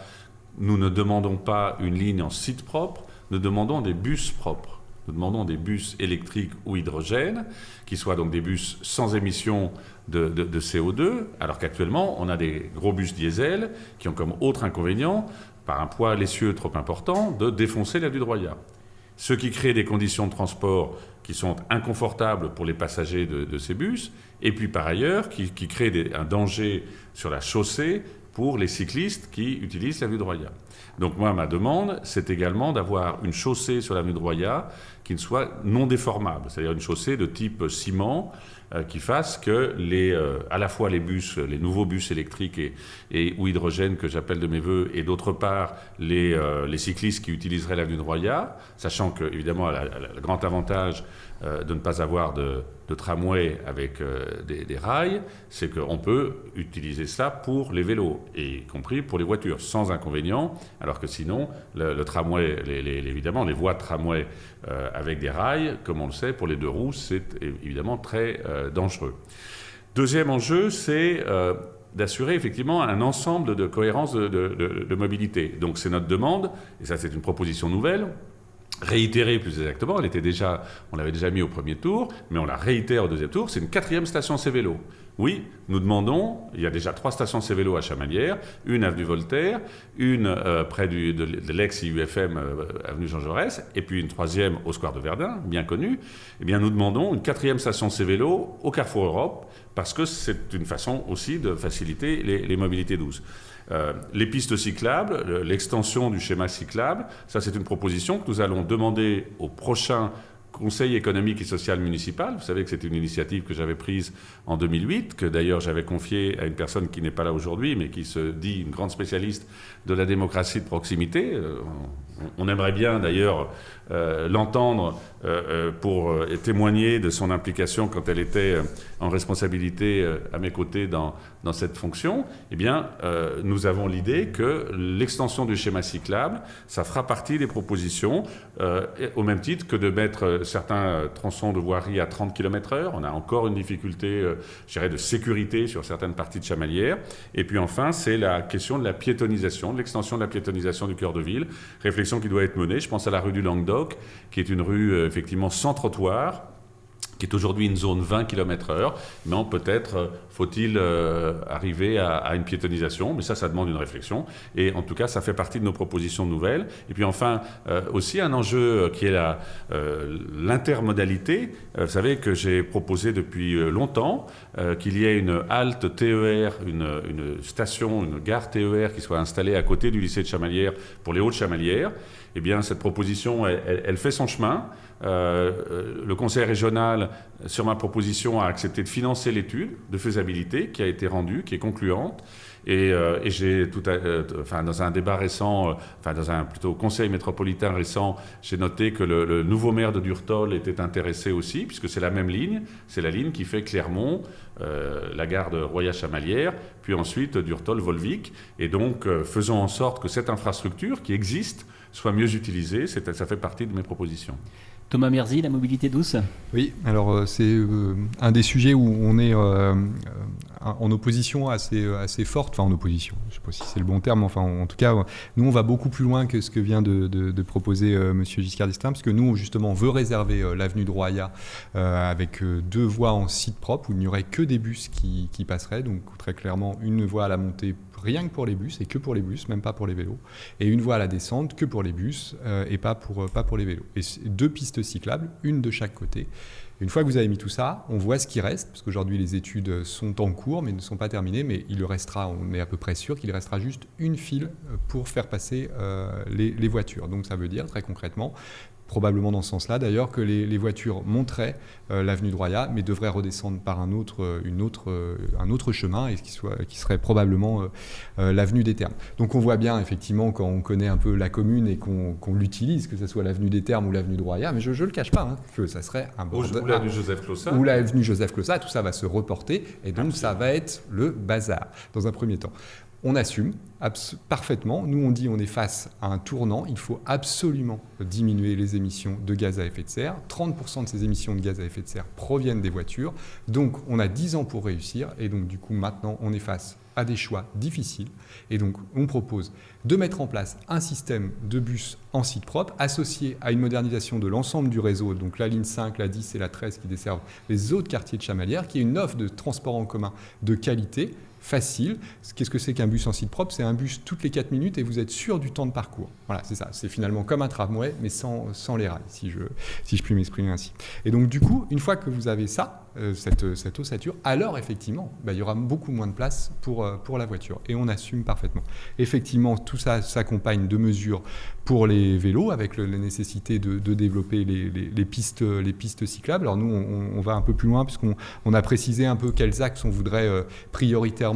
nous ne demandons pas une ligne en site propre, nous demandons des bus propres. Nous demandons des bus électriques ou hydrogène, qui soient donc des bus sans émission de CO2, alors qu'actuellement, on a des gros bus diesel qui ont comme autre inconvénient, par un poids l'essieu trop important, de défoncer l'avenue de Royat. Ce qui crée des conditions de transport qui sont inconfortables pour les passagers de ces bus, et puis par ailleurs, qui crée un danger sur la chaussée pour les cyclistes qui utilisent l'avenue de Royat. Donc moi, ma demande, c'est également d'avoir une chaussée sur l'avenue de Royat qui ne soit non déformable, c'est-à-dire une chaussée de type ciment qui fasse que à la fois les nouveaux bus électriques ou hydrogène que j'appelle de mes voeux, et d'autre part les cyclistes qui utiliseraient l'avenue de Royat, sachant que évidemment le grand avantage de ne pas avoir de tramway avec des rails, c'est qu'on peut utiliser cela pour les vélos, y compris pour les voitures, sans inconvénient, alors que sinon, le tramway, évidemment, les voies de tramway avec des rails, comme on le sait, pour les deux roues, c'est évidemment très dangereux. Deuxième enjeu, c'est d'assurer effectivement un ensemble de cohérence de mobilité. Donc c'est notre demande, et ça c'est une proposition nouvelle, réitérée plus exactement, on l'avait déjà mis au premier tour, mais on la réitère au deuxième tour, c'est une 4e station C-Vélo. Oui, nous demandons, il y a déjà 3 stations C-Vélo à Chamalières, une avenue Voltaire, une près de l'ex-IUFM avenue Jean Jaurès, et puis une 3e au square de Verdun, bien connue. Eh bien, nous demandons une 4e station C-Vélo au Carrefour Europe, parce que c'est une façon aussi de faciliter les mobilités douces. Les pistes cyclables, l'extension du schéma cyclable, ça c'est une proposition que nous allons demander au prochain Conseil économique et social municipal. Vous savez que c'est une initiative que j'avais prise en 2008, que d'ailleurs j'avais confiée à une personne qui n'est pas là aujourd'hui, mais qui se dit une grande spécialiste de la démocratie de proximité. On aimerait bien d'ailleurs l'entendre pour témoigner de son implication quand elle était en responsabilité à mes côtés dans cette fonction. Eh bien, nous avons l'idée que l'extension du schéma cyclable, ça fera partie des propositions, au même titre que de mettre certains tronçons de voirie à 30 km/h. On a encore une difficulté, je dirais, de sécurité sur certaines parties de Chamalières. Et puis enfin, c'est la question de la piétonisation, de l'extension de la piétonisation du cœur de ville. Réflexion qui doit être menée. Je pense à la rue du Languedoc, qui est une rue effectivement sans trottoir, qui est aujourd'hui une zone 20 km/h. Mais peut-être faut-il arriver à une piétonisation, mais ça demande une réflexion. Et en tout cas, ça fait partie de nos propositions nouvelles. Et puis enfin, aussi un enjeu qui est l'intermodalité. Vous savez que j'ai proposé depuis longtemps qu'il y ait une halte TER, une station, une gare TER qui soit installée à côté du lycée de Chamalières pour les Hauts-de-Chamalières. Eh bien, cette proposition, elle fait son chemin. Le conseil régional, sur ma proposition, a accepté de financer l'étude de faisabilité qui a été rendue, qui est concluante. Et j'ai dans un débat récent, dans un plutôt conseil métropolitain récent, j'ai noté que le nouveau maire de Durtol était intéressé aussi, puisque c'est la même ligne. C'est la ligne qui fait Clermont, la gare de Roya-Chamalières, puis ensuite Durtol-Volvic. Et donc, faisons en sorte que cette infrastructure qui existe soit mieux utilisée. Ça fait partie de mes propositions. Thomas Merzy, la mobilité douce ? Oui, alors c'est un des sujets où on est en opposition assez forte, enfin en opposition, je ne sais pas si c'est le bon terme, enfin en tout cas, nous on va beaucoup plus loin que ce que vient de proposer M. Giscard d'Estaing, parce que nous justement on veut réserver l'avenue de Roya avec 2 voies en site propre, où il n'y aurait que des bus qui passeraient, donc très clairement une voie à la montée rien que pour les bus, et que pour les bus, même pas pour les vélos, et une voie à la descente que pour les bus, et pas pour les vélos. Et 2 pistes cyclables, une de chaque côté. Une fois que vous avez mis tout ça, on voit ce qui reste, parce qu'aujourd'hui les études sont en cours, mais ne sont pas terminées, mais il restera, on est à peu près sûr qu'il restera juste une file pour faire passer les voitures. Donc ça veut dire, très concrètement, probablement dans ce sens-là d'ailleurs, que les voitures monteraient l'avenue de Roya, mais devraient redescendre par un autre chemin, et qui serait probablement l'avenue des Thermes. Donc on voit bien effectivement, quand on connaît un peu la commune et qu'on l'utilise, que ce soit l'avenue des Thermes ou l'avenue de Roya, mais je ne le cache pas, que ça serait un bordel. Ou l'avenue Joseph Clossat. Ou l'avenue Joseph Clossat, tout ça va se reporter, et donc ça va être le bazar dans un premier temps. On assume parfaitement. Nous, on dit on est face à un tournant. Il faut absolument diminuer les émissions de gaz à effet de serre. 30% de ces émissions de gaz à effet de serre proviennent des voitures. Donc, on a 10 ans pour réussir. Et donc, du coup, maintenant, on est face à des choix difficiles. Et donc, on propose de mettre en place un système de bus en site propre, associé à une modernisation de l'ensemble du réseau, donc la ligne 5, la 10 et la 13 qui desservent les autres quartiers de Chamalières, qui est une offre de transport en commun de qualité, facile. Qu'est-ce que c'est qu'un bus en site propre ? C'est un bus toutes les 4 minutes et vous êtes sûr du temps de parcours. Voilà, c'est ça. C'est finalement comme un tramway, mais sans les rails, si je puis m'exprimer ainsi. Et donc, du coup, une fois que vous avez ça, cette ossature, alors effectivement, il y aura beaucoup moins de place pour la voiture. Et on assume parfaitement. Effectivement, tout ça s'accompagne de mesures pour les vélos, avec la nécessité de développer les pistes cyclables. Alors nous, on va un peu plus loin, puisqu'on a précisé un peu quels axes on voudrait prioritairement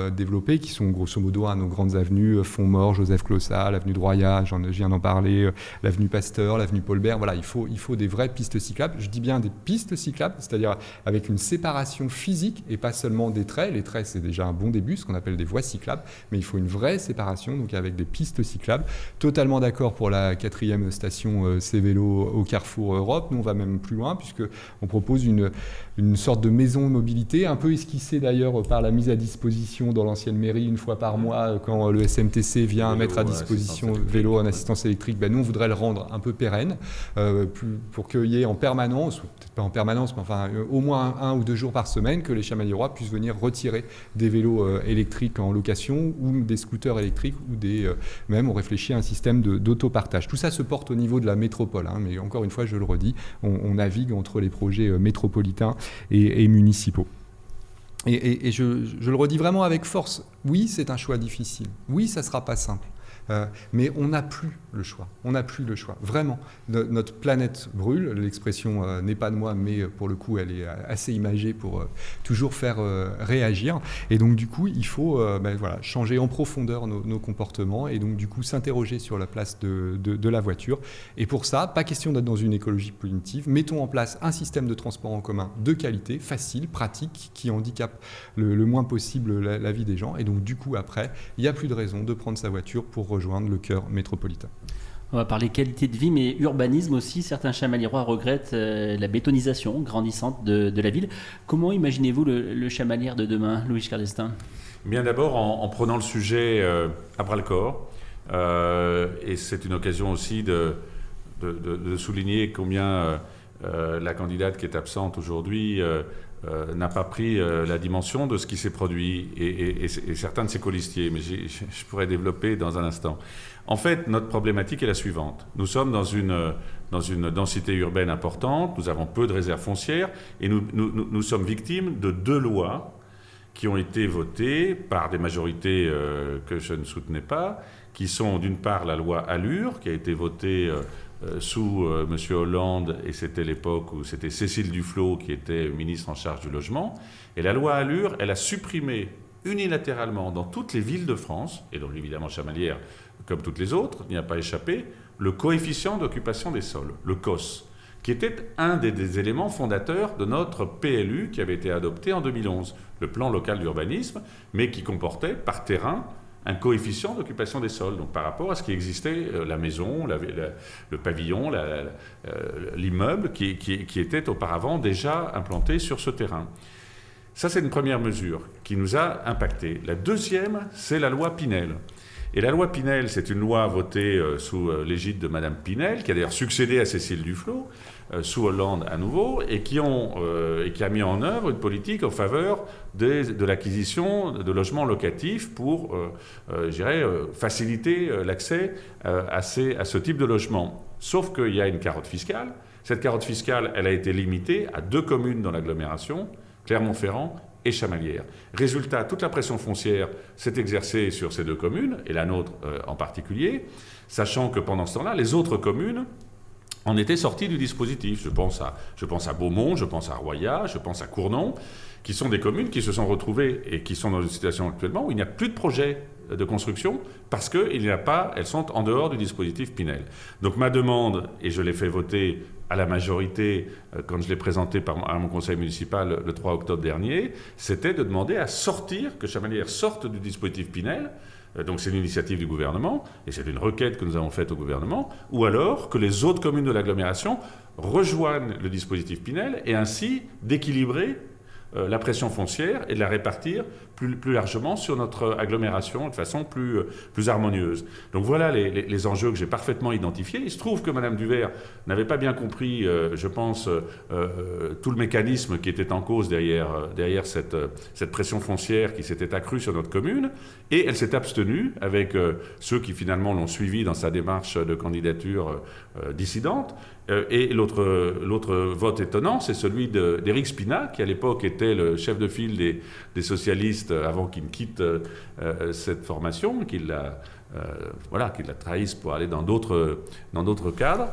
développer, qui sont grosso modo nos grandes avenues, Fontmort, Joseph Clossat, l'avenue de Roya, je viens d'en parler, l'avenue Pasteur, l'avenue Paul Bert. Voilà, il faut des vraies pistes cyclables. Je dis bien des pistes cyclables, c'est-à-dire avec une séparation physique et pas seulement des traits. Les traits, c'est déjà un bon début, ce qu'on appelle des voies cyclables, mais il faut une vraie séparation, donc avec des pistes cyclables. Totalement d'accord pour la 4e station C-Vélo au Carrefour Europe. Nous, on va même plus loin, puisqu'on propose une sorte de maison mobilité, un peu esquissée d'ailleurs par la mise à disposition dans l'ancienne mairie une fois par mois, quand le SMTC vient mettre à disposition vélo en assistance électrique. Nous, on voudrait le rendre un peu pérenne, pour qu'il y ait en permanence, ou peut-être pas en permanence, mais enfin au moins un ou 2 jours par semaine, que les Chamaliérois puissent venir retirer des vélos électriques en location, ou des scooters électriques, ou même on réfléchit à un système d'autopartage. Tout ça se porte au niveau de la métropole, mais encore une fois, je le redis, on navigue entre les projets métropolitains et municipaux. Et je le redis vraiment avec force, oui, c'est un choix difficile, oui, ça ne sera pas simple. Mais on n'a plus le choix. On n'a plus le choix. Vraiment, notre planète brûle. L'expression n'est pas de moi, mais pour le coup, elle est assez imagée pour toujours faire réagir. Et donc, du coup, il faut changer en profondeur nos comportements et donc, du coup, s'interroger sur la place de la voiture. Et pour ça, pas question d'être dans une écologie punitive. Mettons en place un système de transport en commun de qualité, facile, pratique, qui handicape le moins possible la vie des gens. Et donc, du coup, après, il n'y a plus de raison de prendre sa voiture pour rejoindre le cœur métropolitain. On va parler qualité de vie, mais urbanisme aussi. Certains Chamaliérois regrettent la bétonisation grandissante de la ville. Comment imaginez-vous le Chamalières de demain, Louis Giscard d'Estaing ? Bien d'abord en prenant le sujet à bras-le-corps. Et c'est une occasion aussi de souligner combien la candidate qui est absente aujourd'hui n'a pas pris la dimension de ce qui s'est produit et certains de ses colistiers, mais je pourrais développer dans un instant. En fait, notre problématique est la suivante. Nous sommes dans une densité urbaine importante, nous avons peu de réserves foncières et nous sommes victimes de 2 lois qui ont été votées par des majorités que je ne soutenais pas, qui sont d'une part la loi Allure, qui a été votée sous M. Hollande, et c'était l'époque où c'était Cécile Duflot qui était ministre en charge du logement. Et la loi Allure, elle a supprimé unilatéralement dans toutes les villes de France, et donc évidemment Chamalières comme toutes les autres, n'y a pas échappé, le coefficient d'occupation des sols, le COS, qui était un des éléments fondateurs de notre PLU qui avait été adopté en 2011, le plan local d'urbanisme, mais qui comportait par terrain un coefficient d'occupation des sols, donc par rapport à ce qui existait, la maison, le pavillon, l'immeuble qui était auparavant déjà implanté sur ce terrain. Ça, c'est une première mesure qui nous a impacté. La deuxième, c'est la loi Pinel. Et la loi Pinel, c'est une loi votée sous l'égide de Madame Pinel, qui a d'ailleurs succédé à Cécile Duflot, sous Hollande à nouveau, et qui a mis en œuvre une politique en faveur de l'acquisition de logements locatifs pour, faciliter l'accès à ce type de logement. Sauf qu'il y a une carotte fiscale. Cette carotte fiscale, elle a été limitée à 2 communes dans l'agglomération, Clermont-Ferrand et Chamalières. Résultat, toute la pression foncière s'est exercée sur ces 2 communes, et la nôtre en particulier, sachant que pendant ce temps-là, les autres communes en étaient sorties du dispositif. Je pense à Beaumont, je pense à Royat, je pense à Cournon, qui sont des communes qui se sont retrouvées et qui sont dans une situation actuellement où il n'y a plus de projet de construction parce qu'elles sont en dehors du dispositif Pinel. Donc ma demande, et je l'ai fait voter à la majorité quand je l'ai présenté à mon conseil municipal le 3 octobre dernier, c'était de demander que Chamalières sorte du dispositif Pinel. Donc c'est l'initiative du gouvernement, et c'est une requête que nous avons faite au gouvernement, ou alors que les autres communes de l'agglomération rejoignent le dispositif Pinel et ainsi d'équilibrer la pression foncière et de la répartir plus largement sur notre agglomération de façon plus harmonieuse. Donc voilà les enjeux que j'ai parfaitement identifiés. Il se trouve que Mme Duvert n'avait pas bien compris, je pense, tout le mécanisme qui était en cause derrière cette pression foncière qui s'était accrue sur notre commune, et elle s'est abstenue avec ceux qui finalement l'ont suivi dans sa démarche de candidature dissidente. Et l'autre vote étonnant, c'est celui d'Éric Spina, qui à l'époque était le chef de file des socialistes avant qu'il ne quitte cette formation, qu'il la trahisse pour aller dans d'autres cadres.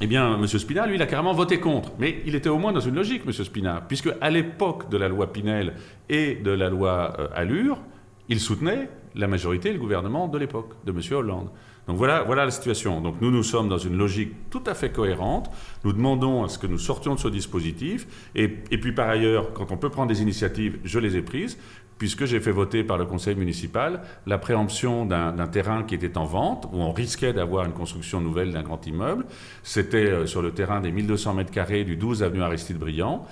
Eh bien, M. Spina, lui, il a carrément voté contre. Mais il était au moins dans une logique, M. Spina, puisque à l'époque de la loi Pinel et de la loi Allure, il soutenait la majorité et le gouvernement de l'époque, de M. Hollande. Donc voilà la situation. Donc nous sommes dans une logique tout à fait cohérente. Nous demandons à ce que nous sortions de ce dispositif. Et puis par ailleurs, quand on peut prendre des initiatives, je les ai prises, puisque j'ai fait voter par le conseil municipal la préemption d'un terrain qui était en vente, où on risquait d'avoir une construction nouvelle d'un grand immeuble. C'était sur le terrain des 1200 mètres carrés du 12 avenue Aristide Briand,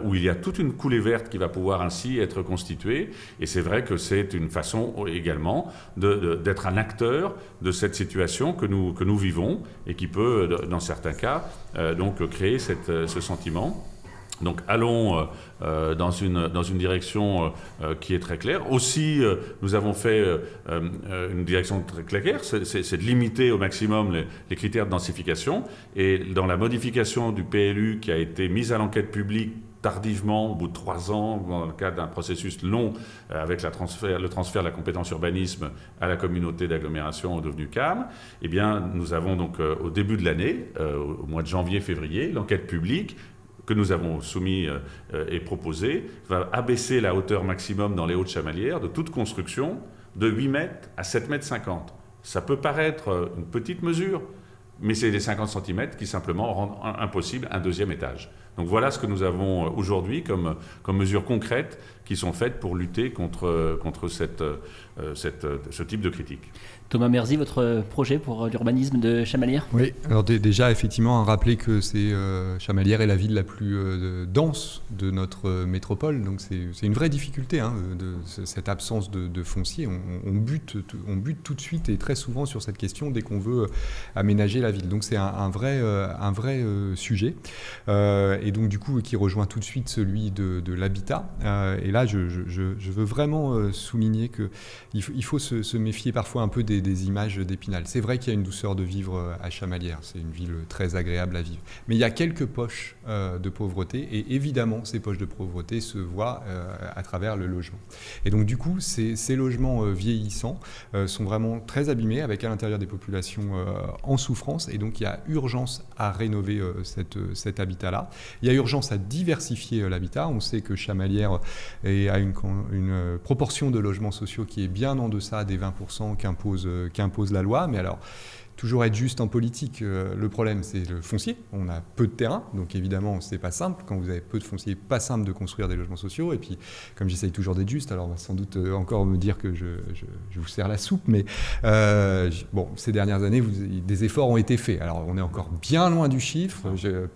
où il y a toute une coulée verte qui va pouvoir ainsi être constituée. Et c'est vrai que c'est une façon également d'être un acteur de cette situation que nous vivons et qui peut, dans certains cas, donc créer ce sentiment. Donc allons dans une direction qui est très claire. Aussi, nous avons fait une direction très claire, c'est de limiter au maximum les critères de densification. Et dans la modification du PLU qui a été mise à l'enquête publique tardivement, au bout de 3 ans, dans le cadre d'un processus long, avec le transfert de la compétence urbanisme à la communauté d'agglomération devenue CAM, eh bien, nous avons donc au début de l'année, au mois de janvier-février, l'enquête publique que nous avons soumis et proposé va abaisser la hauteur maximum dans les Hauts-de-Chamalières de toute construction de 8 mètres à 7 mètres 50. Ça peut paraître une petite mesure, mais c'est les 50 cm qui simplement rendent impossible un 2e étage. Donc voilà ce que nous avons aujourd'hui comme mesures concrètes qui sont faites pour lutter contre ce type de critique. Thomas Merzy, votre projet pour l'urbanisme de Chamalières? Oui, alors déjà, effectivement, rappeler que Chamalières est la ville la plus dense de notre métropole, donc c'est une vraie difficulté, cette absence de foncier. On bute tout de suite et très souvent sur cette question dès qu'on veut aménager la ville. Donc c'est un vrai sujet, et donc du coup qui rejoint tout de suite celui de l'habitat. Et là, je veux vraiment souligner qu'il faut se méfier parfois un peu des images d'Épinal. C'est vrai qu'il y a une douceur de vivre à Chamalières, c'est une ville très agréable à vivre. Mais il y a quelques poches de pauvreté, et évidemment, ces poches de pauvreté se voient à travers le logement. Et donc, du coup, ces logements vieillissants sont vraiment très abîmés, avec à l'intérieur des populations en souffrance, et donc il y a urgence à rénover cet habitat-là. Il y a urgence à diversifier l'habitat. On sait que Chamalières a une proportion de logements sociaux qui est bien en deçà des 20% qu'impose la loi, mais alors toujours être juste en politique, le problème c'est le foncier, on a peu de terrain, donc évidemment c'est pas simple, quand vous avez peu de foncier, pas simple de construire des logements sociaux, et puis comme j'essaye toujours d'être juste, alors on va sans doute encore me dire que je vous sers la soupe, mais ces dernières années, des efforts ont été faits, alors on est encore bien loin du chiffre, je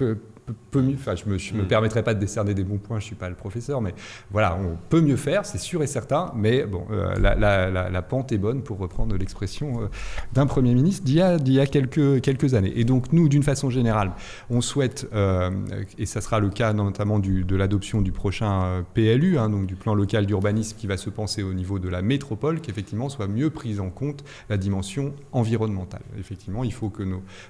me permettrai pas de décerner des bons points, je suis pas le professeur, mais voilà, on peut mieux faire, c'est sûr et certain, mais bon, la pente est bonne, pour reprendre l'expression d'un Premier ministre d'il y a quelques années. Et donc nous, d'une façon générale, on souhaite, et ça sera le cas notamment de l'adoption du prochain PLU, donc du plan local d'urbanisme qui va se penser au niveau de la métropole, qu'effectivement soit mieux prise en compte la dimension environnementale. Effectivement, il faut que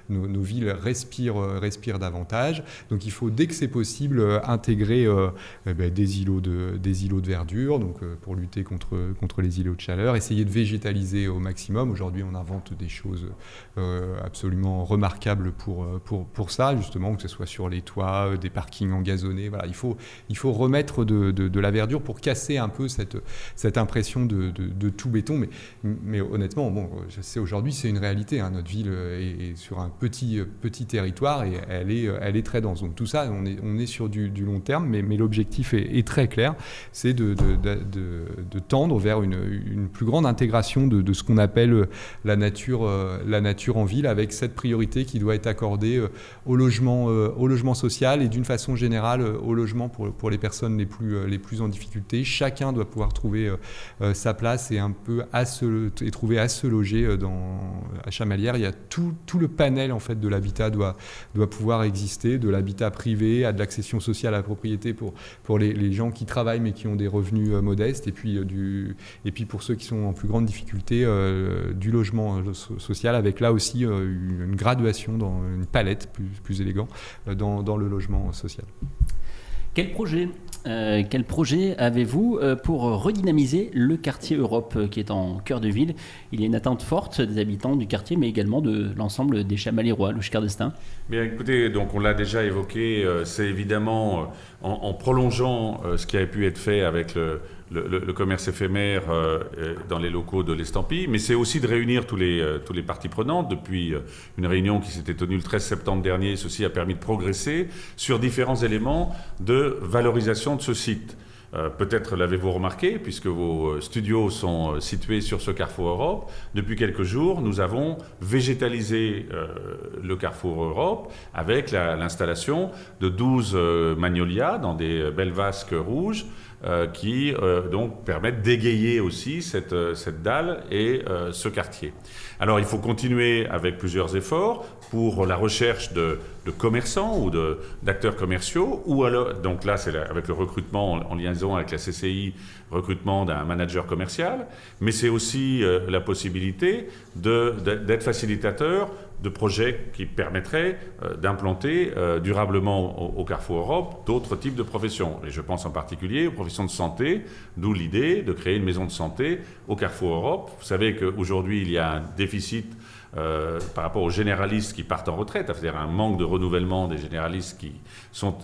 nos villes respirent davantage. Donc il faut, dès que c'est possible, intégrer des îlots de verdure, donc pour lutter contre les îlots de chaleur, essayer de végétaliser au maximum. Aujourd'hui, on invente des choses absolument remarquables pour ça, justement, que ce soit sur les toits, des parkings engazonnés. Voilà, il faut remettre de la verdure pour casser un peu cette impression de tout béton. Mais honnêtement, je sais, aujourd'hui, c'est une réalité. Notre ville est sur un petit territoire, et elle est très dense. Donc tout ça, on est sur du long terme, mais l'objectif est très clair, c'est de tendre vers une plus grande intégration de ce qu'on appelle la nature en ville, avec cette priorité qui doit être accordée au logement social, et d'une façon générale au logement pour les personnes les plus en difficulté. Chacun doit pouvoir trouver sa place et trouver à se loger à Chamalières. Il y a tout le panel en fait de l'habitat doit pouvoir exister, de l'habitat privé à de l'accession sociale à la propriété pour les gens qui travaillent mais qui ont des revenus modestes, et puis pour ceux qui sont en plus grande difficulté, du logement social, avec là aussi une graduation, dans une palette plus élégante dans le logement social. Quel projet avez-vous pour redynamiser le quartier Europe qui est en cœur de ville? Il y a une attente forte des habitants du quartier, mais également de l'ensemble des Chamaliérois. Louis Cardestin. Bien, écoutez, donc on l'a déjà évoqué, c'est évidemment en prolongeant ce qui a pu être fait avec le commerce éphémère dans les locaux de l'Estampille, mais c'est aussi de réunir tous les parties prenantes. Depuis une réunion qui s'était tenue le 13 septembre dernier, ceci a permis de progresser sur différents éléments de valorisation de ce site. Peut-être l'avez-vous remarqué, puisque vos studios sont situés sur ce Carrefour Europe. Depuis quelques jours, nous avons végétalisé le Carrefour Europe avec l'installation de 12 magnolias dans des belles vasques rouges qui donc permettent d'égayer aussi cette dalle et ce quartier. Alors il faut continuer avec plusieurs efforts pour la recherche de commerçants ou d'acteurs commerciaux, ou alors, donc là c'est avec le recrutement en liaison avec la CCI, recrutement d'un manager commercial, mais c'est aussi la possibilité d'être facilitateur de projets qui permettraient d'implanter durablement au Carrefour Europe d'autres types de professions. Et je pense en particulier aux professions de santé, d'où l'idée de créer une maison de santé au Carrefour Europe. Vous savez qu'aujourd'hui, il y a un déficit par rapport aux généralistes qui partent en retraite, c'est-à-dire un manque de renouvellement des généralistes qui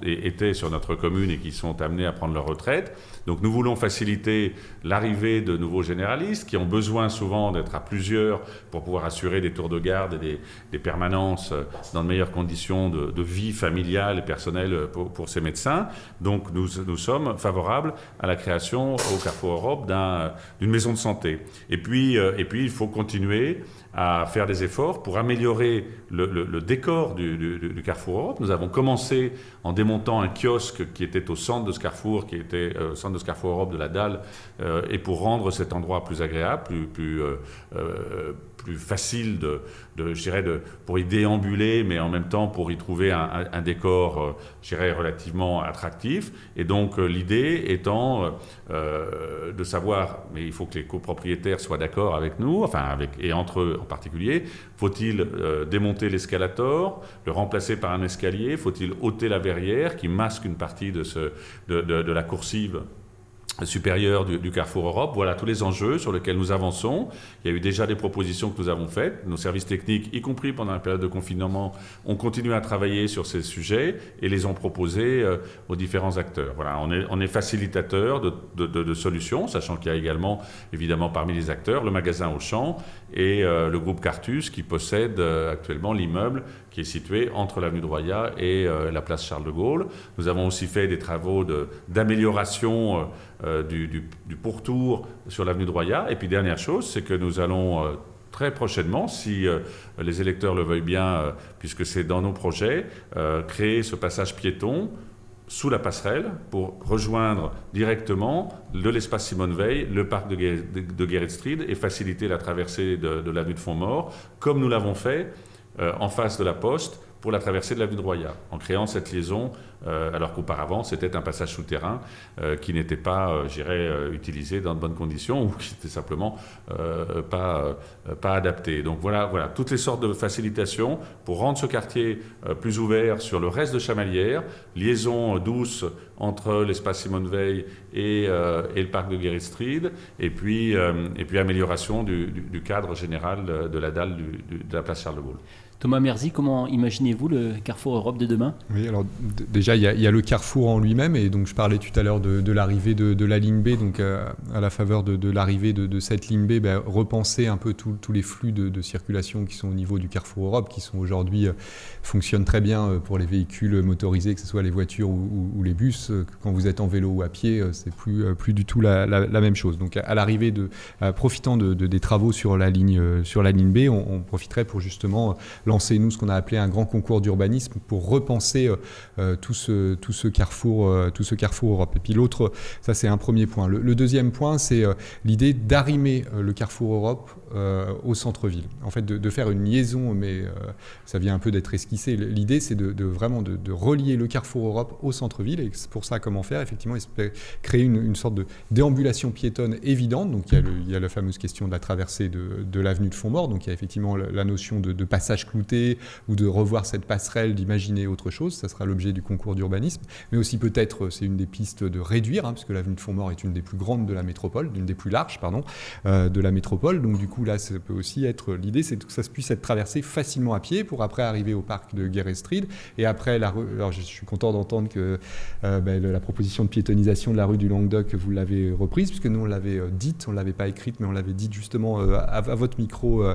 étaient sur notre commune et qui sont amenés à prendre leur retraite. Donc nous voulons faciliter l'arrivée de nouveaux généralistes qui ont besoin souvent d'être à plusieurs pour pouvoir assurer des tours de garde et des permanences dans de meilleures conditions de vie familiale et personnelle pour ces médecins. Donc nous sommes favorables à la création au Carrefour Europe d'une maison de santé. Et puis il faut continuer à faire des efforts pour améliorer le décor du Carrefour Europe. Nous avons commencé en démontant un kiosque qui était au centre de ce carrefour, qui était au centre de ce Carrefour Europe de la Dalle, et pour rendre cet endroit plus agréable, plus facile pour y déambuler, mais en même temps pour y trouver un décor, relativement attractif. Et donc l'idée étant de savoir, mais il faut que les copropriétaires soient d'accord avec nous, et entre eux en particulier, faut-il démonter l'escalator, le remplacer par un escalier, faut-il ôter la verrière qui masque une partie de la coursive supérieure du Carrefour Europe. Voilà tous les enjeux sur lesquels nous avançons. Il y a eu déjà des propositions que nous avons faites. Nos services techniques, y compris pendant la période de confinement, ont continué à travailler sur ces sujets et les ont proposés aux différents acteurs. Voilà, on est facilitateur de solutions, sachant qu'il y a également, évidemment, parmi les acteurs, le magasin Auchan et le groupe Cartus qui possède actuellement l'immeuble qui est situé entre l'avenue de Royat et la place Charles de Gaulle. Nous avons aussi fait des travaux d'amélioration du pourtour sur l'avenue de Royat. Et puis dernière chose, c'est que nous allons très prochainement, si les électeurs le veuillent bien, puisque c'est dans nos projets, créer ce passage piéton sous la passerelle pour rejoindre directement de l'espace Simone Veil, le parc de Geretsried et faciliter la traversée de l'avenue de Fontmaur, comme nous l'avons fait en face de la Poste pour la traversée de l'avenue de Royat, en créant cette liaison, alors qu'auparavant c'était un passage souterrain qui n'était pas, utilisé dans de bonnes conditions ou qui n'était simplement pas adapté. Donc voilà, toutes les sortes de facilitations pour rendre ce quartier plus ouvert sur le reste de Chamalières, liaison douce entre l'espace Simone Veil et le parc de Geretsried, et puis amélioration du cadre général de la dalle de la place Charles de Gaulle. Thomas Merzy, comment imaginez-vous le Carrefour Europe de demain ? Oui, alors déjà il y a le Carrefour en lui-même, et donc je parlais tout à l'heure de l'arrivée de la ligne B, donc à la faveur de l'arrivée de cette ligne B, repenser un peu tous les flux de circulation qui sont au niveau du Carrefour Europe, qui sont aujourd'hui fonctionnent très bien pour les véhicules motorisés, que ce soit les voitures ou les bus. Quand vous êtes en vélo ou à pied, c'est plus du tout la même chose. Donc à l'arrivée profitant des travaux sur la ligne B, on profiterait pour justement lancer, nous, ce qu'on a appelé un grand concours d'urbanisme pour repenser tout ce carrefour Europe. Et puis l'autre, ça c'est un premier point. Le deuxième point, c'est l'idée d'arrimer le Carrefour Europe au centre-ville. En fait, de faire une liaison, mais ça vient un peu d'être esquissé. L'idée, c'est vraiment de relier le Carrefour Europe au centre-ville. Et c'est pour ça, comment faire ? Effectivement, créer une sorte de déambulation piétonne évidente. Donc, il y a la fameuse question de la traversée de l'avenue de Fontmaur. Donc, il y a effectivement la notion de passage clouté ou de revoir cette passerelle, d'imaginer autre chose. Ça sera l'objet du concours d'urbanisme. Mais aussi, peut-être, c'est une des pistes de réduire, puisque l'avenue de Fontmaur est une des plus grandes de la métropole, d'une des plus larges, de la métropole. Donc, du coup, là, ça peut aussi être l'idée, c'est que ça puisse être traversé facilement à pied pour après arriver au parc de Geretsried. Et après, alors je suis content d'entendre que la proposition de piétonisation de la rue du Languedoc, vous l'avez reprise, puisque nous, on l'avait dite, on ne l'avait pas écrite, mais on l'avait dite justement à votre micro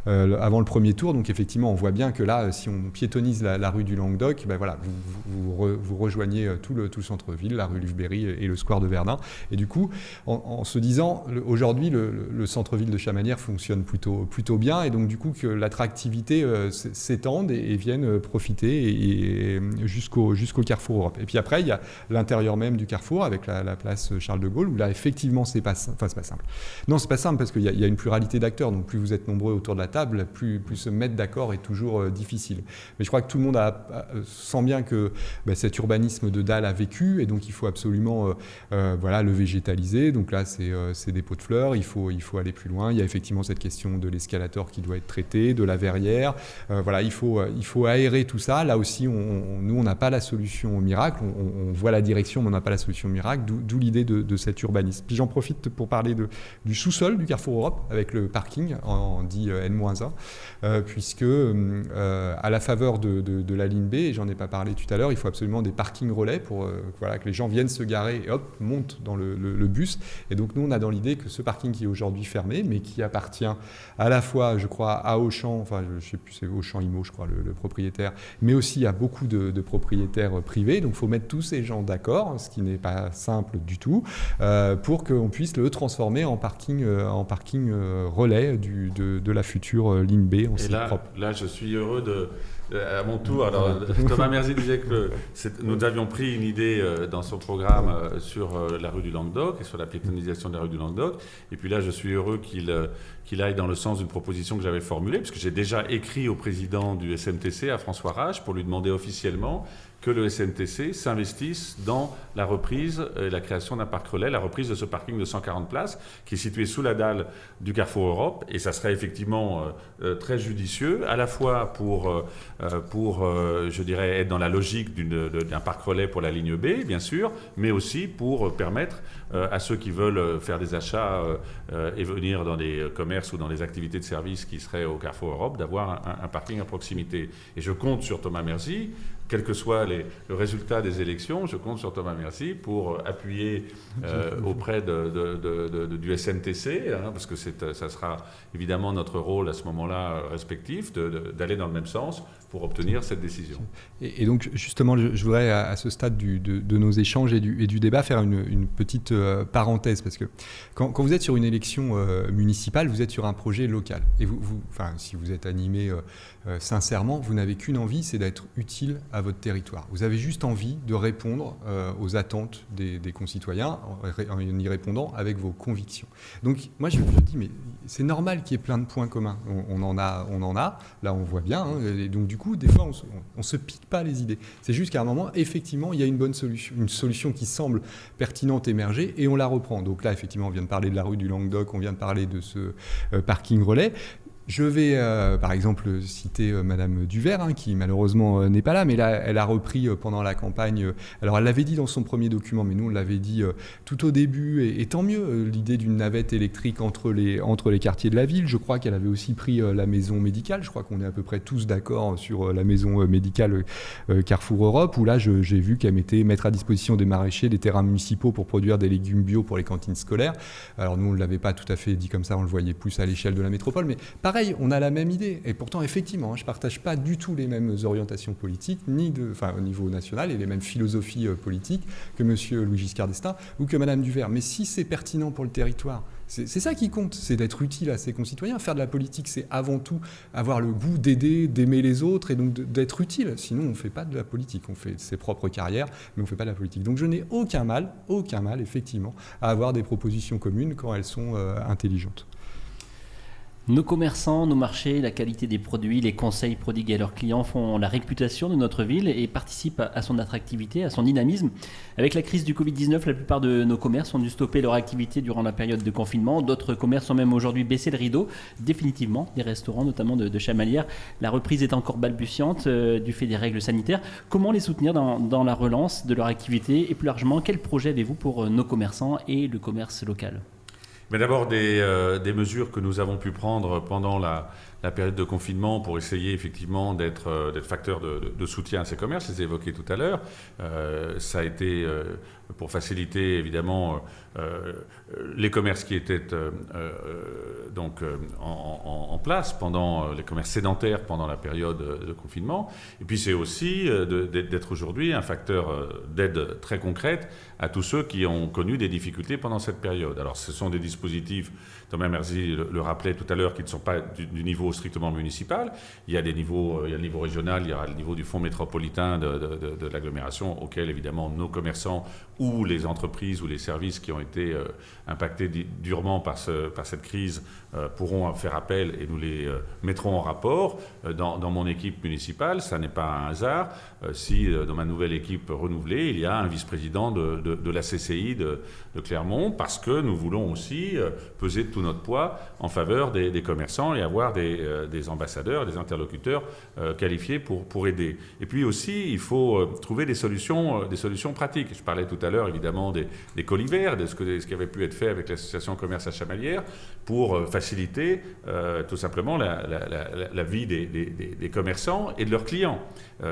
avant le premier tour. Donc, effectivement, on voit bien que là, si on piétonise la rue du Languedoc, vous rejoignez tout le centre-ville, la rue Lufbery et le square de Verdun. Et du coup, en se disant, aujourd'hui, le centre-ville de Chamalières fonctionne plutôt bien, et donc du coup que l'attractivité s'étende et vienne profiter jusqu'au Carrefour Europe. Et puis après, il y a l'intérieur même du Carrefour avec la place Charles de Gaulle, où là effectivement c'est pas simple. Non, c'est pas simple parce qu'il y a une pluralité d'acteurs, donc plus vous êtes nombreux autour de la table, plus se mettre d'accord est toujours difficile. Mais je crois que tout le monde sent bien que cet urbanisme de dalle a vécu, et donc il faut absolument le végétaliser. Donc là c'est des pots de fleurs, il faut aller plus loin. Il y a effectivement cette question de l'escalator qui doit être traitée, de la verrière. Voilà, il faut aérer tout ça. Là aussi, nous, on n'a pas la solution miracle. On voit la direction, mais on n'a pas la solution miracle, d'où l'idée de cet urbanisme. Puis j'en profite pour parler du sous-sol du Carrefour Europe, avec le parking, en dit N-1, puisque à la faveur de la ligne B, et j'en ai pas parlé tout à l'heure, il faut absolument des parkings relais pour que les gens viennent se garer et hop, montent dans le bus. Et donc nous, on a dans l'idée que ce parking qui est aujourd'hui fermé, mais qui appartient à la fois, je crois, à Auchan, enfin je ne sais plus, c'est Auchan Immo, je crois, le propriétaire, mais aussi à beaucoup de propriétaires privés. Donc il faut mettre tous ces gens d'accord, ce qui n'est pas simple du tout, pour qu'on puisse le transformer en parking relais de la future ligne B en site propre. Là, je suis heureux à mon tour. Alors, Thomas Merzy disait que nous avions pris une idée dans son programme sur la rue du Languedoc et sur la piétonisation de la rue du Languedoc. Et puis là, je suis heureux qu'il aille dans le sens d'une proposition que j'avais formulée, puisque j'ai déjà écrit au président du SMTC, à François Rage, pour lui demander officiellement que le SMTC s'investisse dans la reprise et la création d'un parc relais, la reprise de ce parking de 140 places qui est situé sous la dalle du Carrefour Europe. Et ça serait effectivement très judicieux, à la fois pour je dirais, être dans la logique d'un parc relais pour la ligne B, bien sûr, mais aussi pour permettre à ceux qui veulent faire des achats et venir dans des commerces ou dans des activités de service qui seraient au Carrefour Europe, d'avoir un parking à proximité. Et je compte sur Thomas Merzy, quel que soit le résultat des élections, je compte sur Thomas Merzy pour appuyer auprès du SMTC, parce que ça sera évidemment notre rôle à ce moment-là respectif, d'aller dans le même sens pour obtenir cette décision. Et donc justement, je voudrais à ce stade de nos échanges et du débat faire une petite parenthèse, parce que quand vous êtes sur une élection municipale, vous êtes sur un projet local. Et si vous êtes animé sincèrement, vous n'avez qu'une envie, c'est d'être utile à votre territoire. Vous avez juste envie de répondre aux attentes des concitoyens en y répondant avec vos convictions. Donc moi je dis, mais c'est normal qu'il y ait plein de points communs. On en a, là on voit bien, et donc du coup des fois on se pique pas les idées. C'est juste qu'à un moment effectivement il y a une bonne solution, une solution qui semble pertinente émerger et on la reprend. Donc là effectivement on vient de parler de la rue du Languedoc, on vient de parler de ce parking relais. Je vais par exemple citer Madame Duvert, qui malheureusement n'est pas là, mais là elle a repris pendant la campagne, alors elle l'avait dit dans son premier document, mais nous on l'avait dit tout au début, et tant mieux, l'idée d'une navette électrique entre les quartiers de la ville. Je crois qu'elle avait aussi pris la maison médicale, je crois qu'on est à peu près tous d'accord sur la maison médicale Carrefour Europe, où là j'ai vu qu'elle mettre à disposition des maraîchers des terrains municipaux pour produire des légumes bio pour les cantines scolaires. Alors nous on ne l'avait pas tout à fait dit comme ça, on le voyait plus à l'échelle de la métropole, mais pareil, on a la même idée. Et pourtant, effectivement, je ne partage pas du tout les mêmes orientations politiques, au niveau national, et les mêmes philosophies politiques que M. Louis Giscard d'Estaing ou que Mme Duvert. Mais si c'est pertinent pour le territoire, c'est ça qui compte, c'est d'être utile à ses concitoyens. Faire de la politique, c'est avant tout avoir le goût d'aider, d'aimer les autres et donc d'être utile. Sinon, on ne fait pas de la politique. On fait ses propres carrières, mais on ne fait pas de la politique. Donc je n'ai aucun mal, effectivement, à avoir des propositions communes quand elles sont intelligentes. Nos commerçants, nos marchés, la qualité des produits, les conseils prodigués à leurs clients font la réputation de notre ville et participent à son attractivité, à son dynamisme. Avec la crise du Covid-19, la plupart de nos commerces ont dû stopper leur activité durant la période de confinement. D'autres commerces ont même aujourd'hui baissé le rideau, définitivement, des restaurants notamment de Chamalières. La reprise est encore balbutiante du fait des règles sanitaires. Comment les soutenir dans la relance de leur activité et plus largement, quel projet avez-vous pour nos commerçants et le commerce local ? Mais d'abord des mesures que nous avons pu prendre pendant la période de confinement pour essayer effectivement d'être facteur de soutien à ces commerces, je les ai évoqués tout à l'heure. Ça a été pour faciliter évidemment les commerces qui étaient en place pendant les commerces sédentaires pendant la période de confinement. Et puis c'est aussi d'être aujourd'hui un facteur d'aide très concrète à tous ceux qui ont connu des difficultés pendant cette période. Alors ce sont des dispositifs, Thomas Merzy le rappelait tout à l'heure, qui ne sont pas du niveau strictement municipal. Il y a le niveau régional, il y aura le niveau du fonds métropolitain de l'agglomération, auquel évidemment nos commerçants ou les entreprises ou les services qui ont été impactés durement par cette crise pourront faire appel et nous les mettrons en rapport. Dans mon équipe municipale, ça n'est pas un hasard. Si dans ma nouvelle équipe renouvelée, il y a un vice-président de la CCI de Clermont, parce que nous voulons aussi peser de tout notre poids en faveur des commerçants et avoir des ambassadeurs, des interlocuteurs qualifiés pour aider. Et puis aussi, il faut trouver des solutions pratiques. Je parlais tout à l'heure évidemment des colis verts, de ce qui avait pu être fait avec l'association Commerce à Chamalières pour faciliter tout simplement la vie des commerçants et de leurs clients.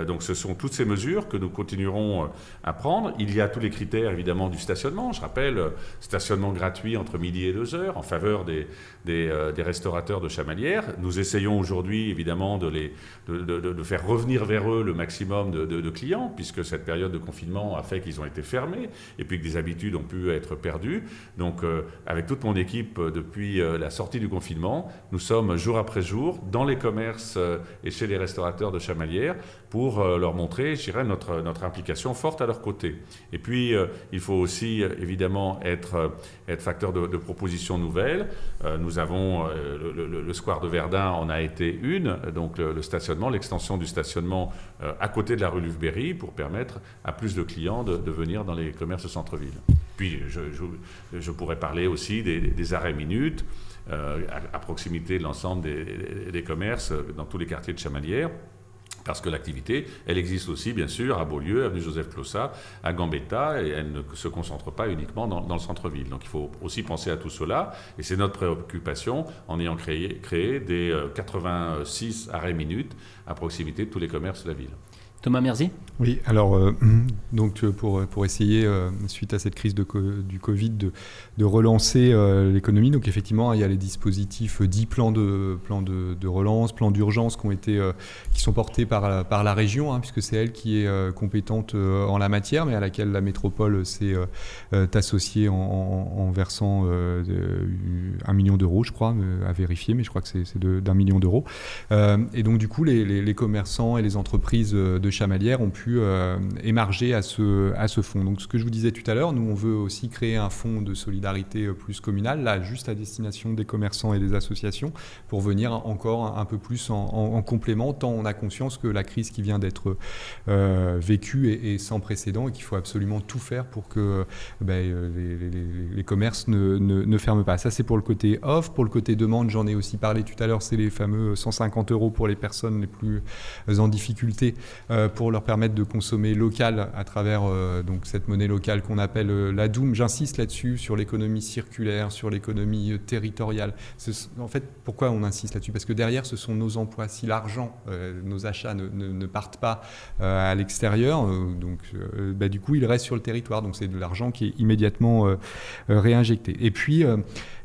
Donc ce sont toutes ces mesures que nous continuerons à prendre. Il y a tous les critères évidemment du stationnement. Je rappelle, stationnement gratuit entre midi et 2 heures en faveur des restaurateurs de Chamalières. Nous essayons aujourd'hui évidemment de faire revenir vers eux le maximum de clients, puisque cette période de confinement a fait qu'ils ont été fermés et puis que des habitudes ont pu être perdues. Donc avec toute mon équipe depuis la sortie du confinement, nous sommes jour après jour dans les commerces et chez les restaurateurs de Chamalières pour leur montrer, je dirais, notre implication forte à leur côté. Et puis, il faut aussi, évidemment, être facteur de propositions nouvelles. Nous avons le square de Verdun en a été une, donc le stationnement, l'extension du stationnement à côté de la rue Lufbery pour permettre à plus de clients de venir dans les commerces de centre-ville. Puis, je pourrais parler aussi des arrêts minutes à proximité de l'ensemble des commerces dans tous les quartiers de Chamalières. Parce que l'activité, elle existe aussi, bien sûr, à Beaulieu, avenue Joseph Clossat, à Gambetta, et elle ne se concentre pas uniquement dans le centre-ville. Donc il faut aussi penser à tout cela, et c'est notre préoccupation en ayant créé des 86 arrêts minutes à proximité de tous les commerces de la ville. Thomas Merzi ? Oui, alors donc pour essayer, suite à cette crise du Covid, de relancer l'économie, donc effectivement, il y a les dispositifs 10 plans de relance, plans d'urgence qui sont portés par la région, puisque c'est elle qui est compétente en la matière, mais à laquelle la métropole s'est associée en versant 1 million d'euros, je crois, à vérifier, mais je crois que c'est d'1 million d'euros. Et donc du coup, les commerçants et les entreprises de Chamalières ont pu émarger à ce fonds. Donc ce que je vous disais tout à l'heure, nous on veut aussi créer un fonds de solidarité plus communal, là juste à destination des commerçants et des associations, pour venir encore un peu plus en complément, tant on a conscience que la crise qui vient d'être vécue est sans précédent et qu'il faut absolument tout faire pour que les commerces ne ferment pas. Ça c'est pour le côté offre. Pour le côté demande, j'en ai aussi parlé tout à l'heure, c'est les fameux 150 € pour les personnes les plus en difficulté, pour leur permettre de consommer local à travers donc cette monnaie locale qu'on appelle la Doum. J'insiste là-dessus, sur l'économie circulaire, sur l'économie territoriale. En fait, pourquoi on insiste là-dessus ? Parce que derrière, ce sont nos emplois. Si l'argent, nos achats ne partent pas à l'extérieur, du coup, il reste sur le territoire. Donc, c'est de l'argent qui est immédiatement réinjecté. Et puis,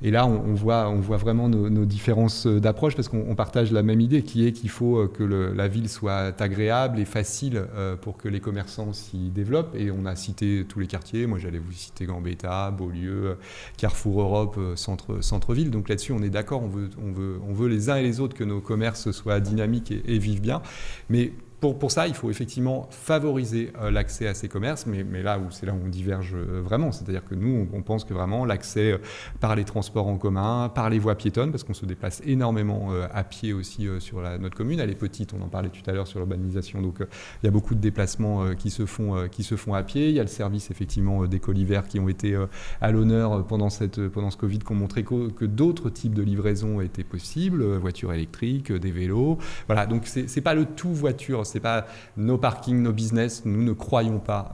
et là, on voit vraiment nos différences d'approche, parce qu'on partage la même idée, qui est qu'il faut que la ville soit agréable et facile pour que les commerçants s'y développent. Et on a cité tous les quartiers. Moi, j'allais vous citer Gambetta, Beaulieu, Carrefour Europe, centre-ville. Donc là-dessus, on est d'accord. On veut les uns et les autres que nos commerces soient dynamiques et vivent bien. Mais pour ça, il faut effectivement favoriser l'accès à ces commerces, mais c'est là où on diverge vraiment. C'est-à-dire que nous, on pense que vraiment l'accès par les transports en commun, par les voies piétonnes, parce qu'on se déplace énormément à pied aussi sur notre commune. Elle est petite, on en parlait tout à l'heure sur l'urbanisation, donc il y a beaucoup de déplacements qui se font à pied. Il y a le service effectivement des colis verts qui ont été à l'honneur pendant ce Covid, qui ont montré que d'autres types de livraisons étaient possibles, voitures électriques, des vélos. Voilà, donc c'est pas le tout voiture. C'est pas nos parkings, nos business. Nous ne croyons pas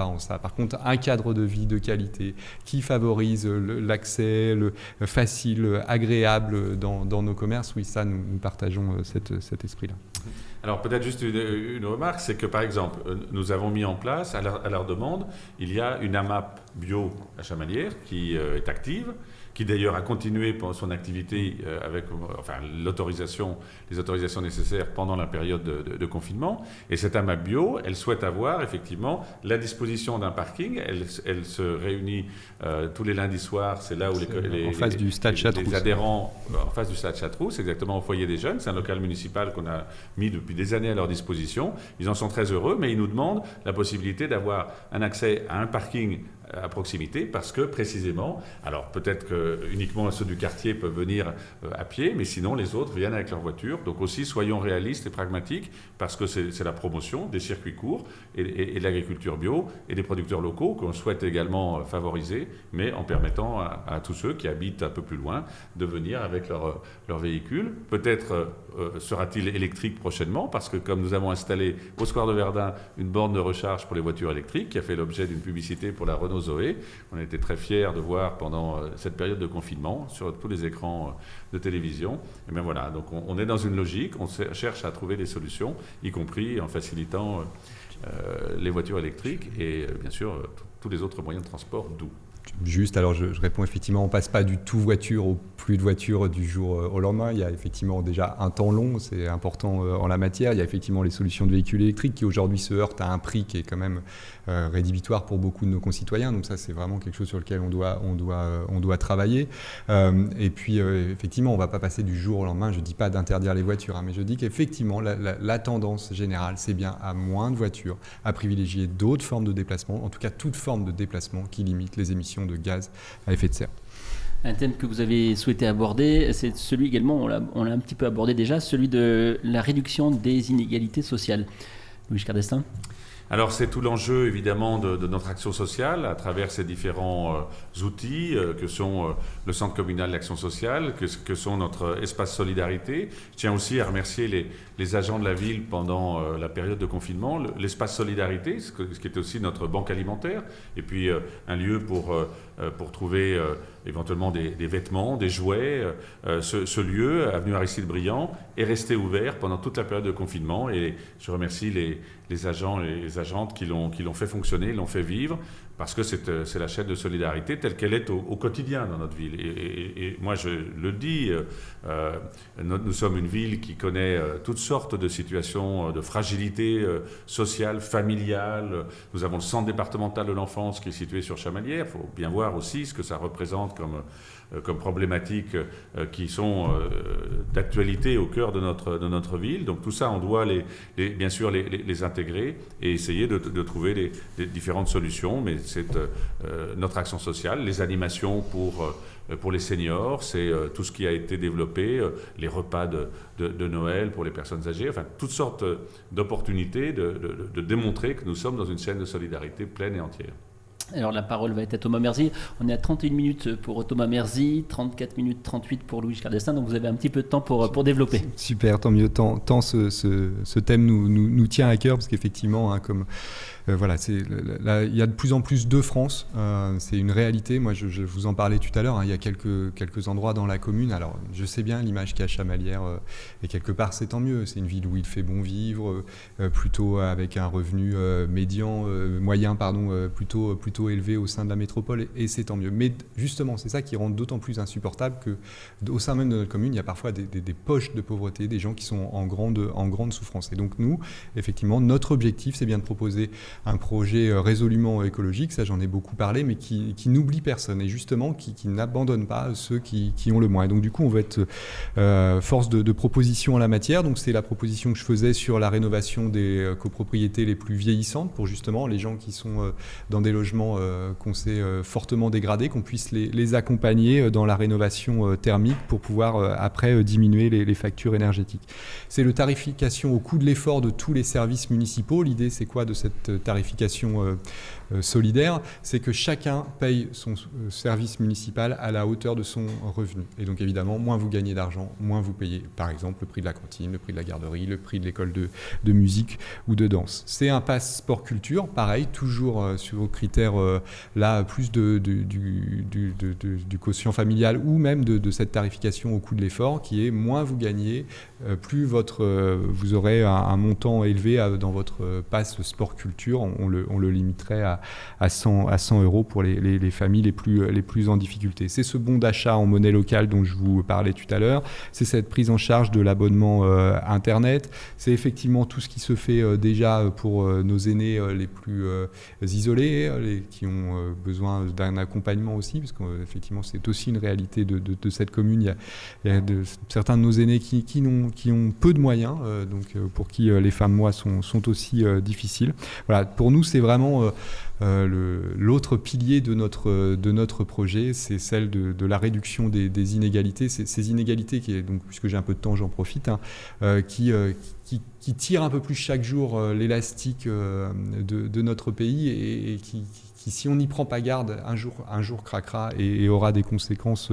en ça. Par contre, un cadre de vie de qualité qui favorise l'accès facile, agréable dans nos commerces, oui, ça, nous partageons cet esprit-là. Alors peut-être juste une remarque, c'est que par exemple, nous avons mis en place, à leur demande, il y a une AMAP bio à Chamalières qui est active, qui d'ailleurs a continué son activité avec les autorisations nécessaires pendant la période de confinement. Et cette AMAP bio, elle souhaite avoir effectivement la disposition d'un parking. Elle se réunit tous les lundis soirs, c'est là où en face du Stade Châteauroux, les adhérents, en face du Stade Châteauroux, c'est exactement au foyer des jeunes. C'est un local municipal qu'on a mis depuis des années à leur disposition. Ils en sont très heureux, mais ils nous demandent la possibilité d'avoir un accès à un parking à proximité parce que précisément, alors peut-être que uniquement ceux du quartier peuvent venir à pied, mais sinon les autres viennent avec leur voiture. Donc aussi soyons réalistes et pragmatiques parce que c'est la promotion des circuits courts et de l'agriculture bio et des producteurs locaux qu'on souhaite également favoriser, mais en permettant à tous ceux qui habitent un peu plus loin de venir avec leur véhicule. Peut-être sera-t-il électrique prochainement parce que comme nous avons installé au Square de Verdun une borne de recharge pour les voitures électriques qui a fait l'objet d'une publicité pour la Renault Zoé. On a été très fiers de voir pendant cette période de confinement sur tous les écrans de télévision. Et bien voilà, donc on est dans une logique, on cherche à trouver des solutions, y compris en facilitant les voitures électriques et bien sûr tous les autres moyens de transport doux. Juste, alors je réponds effectivement, on ne passe pas du tout voiture au plus de voitures du jour au lendemain. Il y a effectivement déjà un temps long, c'est important en la matière. Il y a effectivement les solutions de véhicules électriques qui aujourd'hui se heurtent à un prix qui est quand même rédhibitoire pour beaucoup de nos concitoyens. Donc ça, c'est vraiment quelque chose sur lequel on doit travailler. Et puis effectivement, on ne va pas passer du jour au lendemain. Je ne dis pas d'interdire les voitures, mais je dis qu'effectivement, la tendance générale, c'est bien à moins de voitures, à privilégier d'autres formes de déplacement, en tout cas toute forme de déplacement qui limite les émissions de gaz à effet de serre. Un thème que vous avez souhaité aborder, c'est celui également, on l'a un petit peu abordé déjà, celui de la réduction des inégalités sociales. Louis-Giscard d'Estaing. Alors c'est tout l'enjeu évidemment de notre action sociale à travers ces différents outils que sont le Centre communal d'action sociale, que sont notre espace solidarité. Je tiens aussi à remercier les agents de la ville pendant la période de confinement. L'espace solidarité, ce qui est aussi notre banque alimentaire, et puis un lieu pour trouver éventuellement des vêtements, des jouets. Ce lieu, avenue Aristide Briand, est resté ouvert pendant toute la période de confinement et je remercie les agents et les agentes qui l'ont fait fonctionner, l'ont fait vivre, parce que c'est la chaîne de solidarité telle qu'elle est au quotidien dans notre ville. Et moi, je le dis, nous sommes une ville qui connaît toutes sortes de situations de fragilité sociale, familiale. Nous avons le centre départemental de l'enfance qui est situé sur Chamalières. Il faut bien voir aussi ce que ça représente comme problématiques qui sont d'actualité au cœur de notre ville. Donc tout ça, on doit bien sûr les intégrer et essayer de trouver les différentes solutions. Mais c'est notre action sociale, les animations pour les seniors, c'est tout ce qui a été développé, les repas de Noël pour les personnes âgées, enfin toutes sortes d'opportunités de démontrer que nous sommes dans une chaîne de solidarité pleine et entière. Alors la parole va être à Thomas Merzy. On est à 31 minutes pour Thomas Merzy, 34 minutes 38 pour Louis-Giscard d'Estaing, donc vous avez un petit peu de temps pour développer. Super, tant mieux. Tant ce thème nous tient à cœur, parce qu'effectivement, comme voilà, il y a de plus en plus de France, c'est une réalité. Moi, je vous en parlais tout à l'heure, il y a quelques endroits dans la commune. Alors, je sais bien l'image qu'a Chamalières, et quelque part, c'est tant mieux. C'est une ville où il fait bon vivre, plutôt avec un revenu moyen, plutôt élevé au sein de la métropole, et c'est tant mieux. Mais justement, c'est ça qui rend d'autant plus insupportable qu'au sein même de notre commune, il y a parfois des poches de pauvreté, des gens qui sont en grande souffrance. Et donc nous, effectivement, notre objectif, c'est bien de proposer un projet résolument écologique, ça j'en ai beaucoup parlé, mais qui n'oublie personne et justement qui n'abandonne pas ceux qui ont le moins. Et donc du coup, on va être force de proposition en la matière. Donc c'est la proposition que je faisais sur la rénovation des copropriétés les plus vieillissantes pour justement les gens qui sont dans des logements qu'on sait fortement dégradés, qu'on puisse les accompagner dans la rénovation thermique pour pouvoir après diminuer les factures énergétiques. C'est le tarification au coût de l'effort de tous les services municipaux. L'idée, c'est quoi de cette tarification solidaire? C'est que chacun paye son service municipal à la hauteur de son revenu. Et donc évidemment, moins vous gagnez d'argent, moins vous payez, par exemple, le prix de la cantine, le prix de la garderie, le prix de l'école de musique ou de danse. C'est un passe sport culture, pareil, toujours sur critères faire là plus du quotient familial ou même de cette tarification au coût de l'effort qui est moins vous gagnez, plus vous aurez un montant élevé dans votre pass sport culture. On le limiterait à 100 € pour les familles les plus en difficulté. C'est ce bon d'achat en monnaie locale dont je vous parlais tout à l'heure. C'est cette prise en charge de l'abonnement Internet. C'est effectivement tout ce qui se fait déjà pour nos aînés les plus isolés, qui ont besoin d'un accompagnement aussi, parce qu'effectivement c'est aussi une réalité de cette commune. Il y a certains de nos aînés qui ont peu de moyens, donc pour qui les fins de mois sont aussi difficiles. Voilà, pour nous c'est vraiment l'autre pilier de notre projet, c'est celle de la réduction des inégalités. Ces inégalités donc, puisque j'ai un peu de temps, j'en profite, qui tirent un peu plus chaque jour l'élastique de notre pays et qui, si on n'y prend pas garde, un jour craquera et aura des conséquences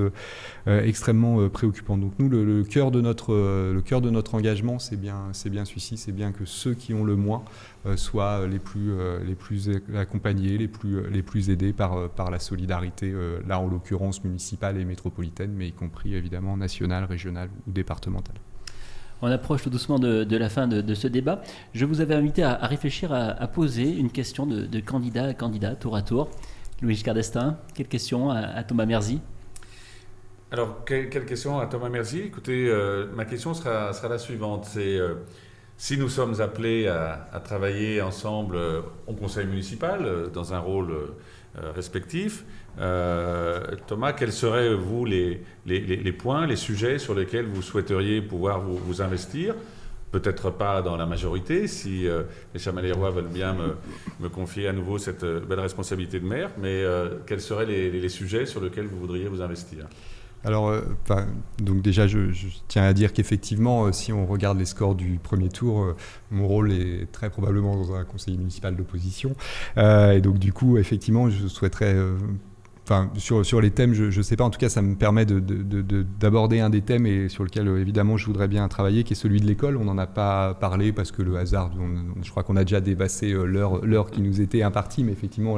extrêmement préoccupantes. Donc nous, le cœur de notre engagement, c'est bien celui-ci, c'est bien que ceux qui ont le moins soient les plus accompagnés, les plus aidés par la solidarité, là en l'occurrence municipale et métropolitaine, mais y compris évidemment nationale, régionale ou départementale. On approche tout doucement de la fin de ce débat. Je vous avais invité à réfléchir à poser une question de candidat à candidat, tour à tour. Louis Giscard d'Estaing, quelle question à Thomas Merzy? Alors, quelle question à Thomas Merzy? Écoutez, ma question sera la suivante. C'est si nous sommes appelés à travailler ensemble au conseil municipal, dans un rôle respectif, Thomas, quels seraient, vous, les points, les sujets sur lesquels vous souhaiteriez pouvoir vous investir? Peut-être pas dans la majorité, si les Chamaliérois veulent bien me confier à nouveau cette belle responsabilité de maire, mais quels seraient les sujets sur lesquels vous voudriez vous investir? Alors, donc déjà, je tiens à dire qu'effectivement, si on regarde les scores du premier tour, mon rôle est très probablement dans un conseil municipal d'opposition. Et donc, du coup, effectivement, je souhaiterais... sur les thèmes, je ne sais pas, en tout cas ça me permet d'aborder un des thèmes et sur lequel évidemment je voudrais bien travailler, qui est celui de l'école. On n'en a pas parlé parce que le hasard, je crois qu'on a déjà dépassé l'heure qui nous était impartie, mais effectivement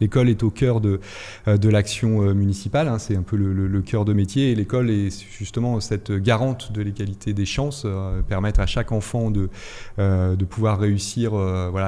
l'école est au cœur de l'action municipale, hein, c'est un peu le cœur de métier, et l'école est justement cette garante de l'égalité des chances, permettre à chaque enfant de pouvoir réussir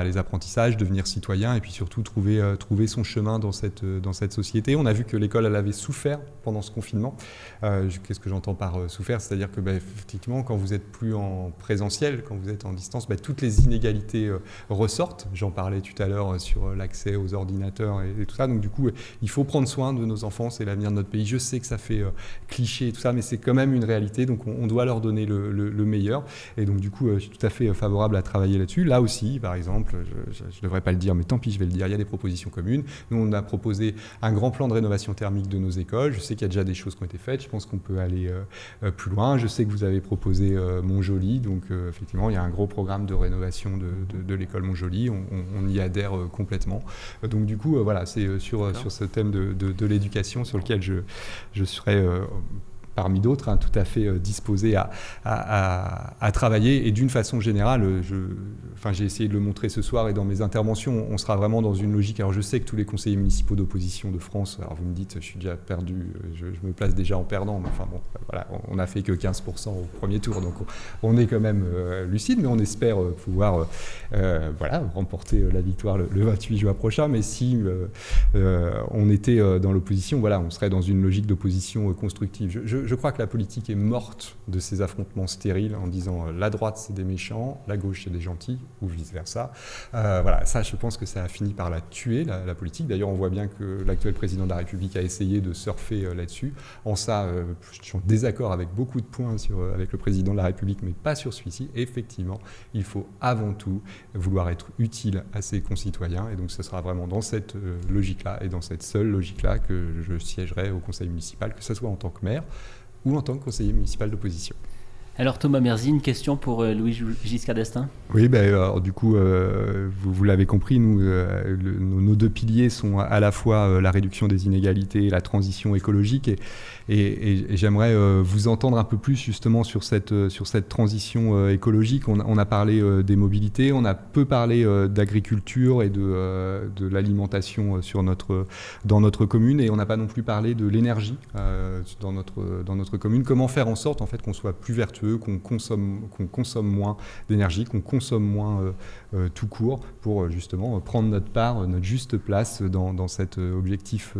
les apprentissages, devenir citoyen et puis surtout trouver son chemin dans cette société. On a vu que l'école elle avait souffert pendant ce confinement. Qu'est-ce que j'entends par souffert? C'est-à-dire que effectivement, quand vous êtes plus en présentiel, quand vous êtes en distance, toutes les inégalités ressortent. J'en parlais tout à l'heure sur l'accès aux ordinateurs et tout ça. Donc du coup, il faut prendre soin de nos enfants, c'est l'avenir de notre pays. Je sais que ça fait cliché et tout ça, mais c'est quand même une réalité. Donc on doit leur donner le meilleur. Et donc du coup, je suis tout à fait favorable à travailler là-dessus. Là aussi, par exemple, je ne devrais pas le dire, mais tant pis, je vais le dire, il y a des propositions communes. Nous, on a proposé un grand plan de rénovation thermique de nos écoles. Je sais qu'il y a déjà des choses qui ont été faites. Je pense qu'on peut aller plus loin. Je sais que vous avez proposé Montjoly. Donc, effectivement, il y a un gros programme de rénovation de l'école Montjoly. On y adhère complètement. Donc, du coup, c'est sur ce thème de l'éducation sur lequel je serais... parmi d'autres, tout à fait disposé à travailler. Et d'une façon générale, j'ai essayé de le montrer ce soir et dans mes interventions, on sera vraiment dans une logique. Alors je sais que tous les conseillers municipaux d'opposition de France, alors vous me dites, je suis déjà perdu, je me place déjà en perdant, mais on n'a fait que 15% au premier tour, donc on est quand même lucide, mais on espère pouvoir remporter la victoire le 28 juin prochain. Mais si on était dans l'opposition, on serait dans une logique d'opposition constructive. Je crois que la politique est morte de ces affrontements stériles en disant la droite c'est des méchants, la gauche c'est des gentils, ou vice-versa. Ça je pense que ça a fini par la tuer, la politique. D'ailleurs on voit bien que l'actuel président de la République a essayé de surfer là-dessus. En ça, je suis en désaccord avec beaucoup de points avec le président de la République, mais pas sur celui-ci. Effectivement, il faut avant tout vouloir être utile à ses concitoyens, et donc ce sera vraiment dans cette logique-là, et dans cette seule logique-là que je siégerai au conseil municipal, que ce soit en tant que maire, ou en tant que conseiller municipal d'opposition. Alors Thomas Merzy, une question pour Louis Giscard d'Estaing. Oui, alors, du coup, vous l'avez compris, nos deux piliers sont à la fois la réduction des inégalités et la transition écologique. Et j'aimerais vous entendre un peu plus justement sur cette transition écologique. On a parlé des mobilités, on a peu parlé d'agriculture et de l'alimentation dans notre commune, et on n'a pas non plus parlé de l'énergie dans notre commune. Comment faire en sorte en fait qu'on soit plus vertueux, qu'on consomme moins d'énergie, qu'on consomme moins tout court, pour justement prendre notre part, notre juste place dans cet objectif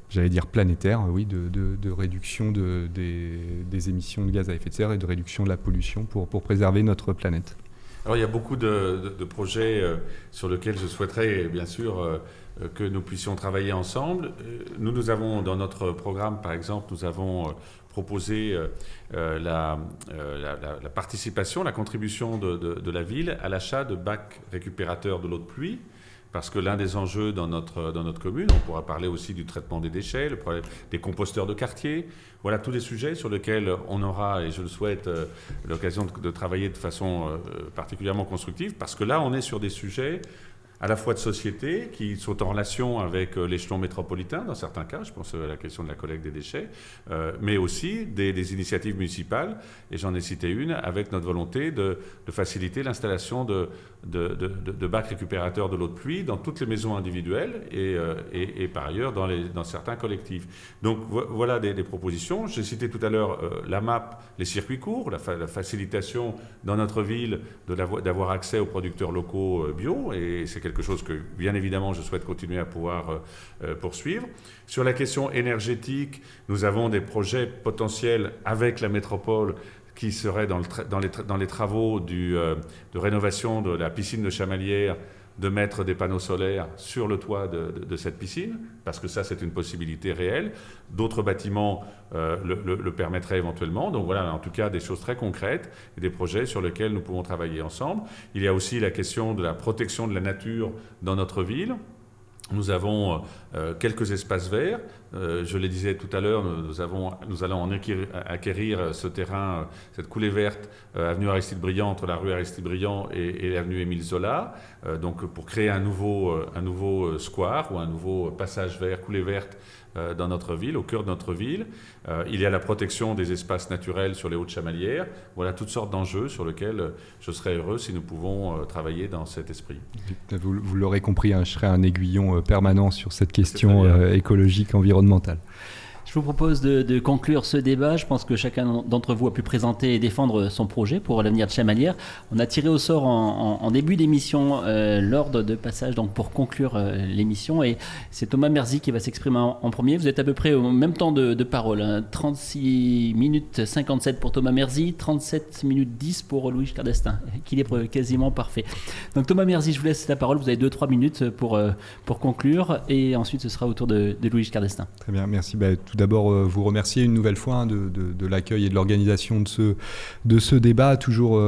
j'allais dire planétaire, oui, de réduction des émissions de gaz à effet de serre et de réduction de la pollution pour préserver notre planète. Alors il y a beaucoup de projets sur lesquels je souhaiterais bien sûr que nous puissions travailler ensemble. Nous avons dans notre programme, par exemple, nous avons proposé la participation, la contribution de la ville à l'achat de bacs récupérateurs de l'eau de pluie. Parce que l'un des enjeux dans notre commune, on pourra parler aussi du traitement des déchets, le problème des composteurs de quartier, voilà tous les sujets sur lesquels on aura, et je le souhaite, l'occasion de travailler de façon particulièrement constructive, parce que là on est sur des sujets à la fois de société, qui sont en relation avec l'échelon métropolitain, dans certains cas, je pense à la question de la collecte des déchets, mais aussi des initiatives municipales, et j'en ai cité une, avec notre volonté de faciliter l'installation de bacs récupérateurs de l'eau de pluie dans toutes les maisons individuelles et par ailleurs dans certains collectifs. Donc voilà des propositions. J'ai cité tout à l'heure la MAP, les circuits courts, la facilitation dans notre ville d'avoir accès aux producteurs locaux bio, et c'est quelque chose que, bien évidemment, je souhaite continuer à pouvoir poursuivre. Sur la question énergétique, nous avons des projets potentiels avec la métropole qui seraient dans les travaux de rénovation de la piscine de Chamalières, de mettre des panneaux solaires sur le toit de cette piscine, parce que ça, c'est une possibilité réelle. D'autres bâtiments le permettraient éventuellement. Donc voilà, en tout cas, des choses très concrètes et des projets sur lesquels nous pouvons travailler ensemble. Il y a aussi la question de la protection de la nature dans notre ville. Nous avons quelques espaces verts. Je le disais tout à l'heure, nous allons en acquérir ce terrain, cette coulée verte, avenue Aristide-Briand, entre la rue Aristide-Briand et l'avenue Émile Zola, donc pour créer un nouveau square ou un nouveau passage vert, coulée verte dans notre ville, au cœur de notre ville. Il y a la protection des espaces naturels sur les Hautes-Chamalières. Voilà toutes sortes d'enjeux sur lesquels je serais heureux si nous pouvons travailler dans cet esprit. Vous l'aurez compris, je serai un aiguillon permanent sur cette question écologique, environnementale. Je vous propose de conclure ce débat. Je pense que chacun d'entre vous a pu présenter et défendre son projet pour l'avenir de Chamalières. On a tiré au sort en début d'émission l'ordre de passage donc pour conclure l'émission. Et c'est Thomas Merzy qui va s'exprimer en premier. Vous êtes à peu près au même temps de parole. 36 minutes 57 pour Thomas Merzy, 37 minutes 10 pour Louis Giscard d'Estaing. Équilibre quasiment parfait. Donc Thomas Merzy, je vous laisse la parole. Vous avez 2-3 minutes pour conclure. Et ensuite, ce sera au tour de Louis Giscard d'Estaing. Très bien, merci. Tout d'abord, vous remercier une nouvelle fois de l'accueil et de l'organisation de ce débat, toujours,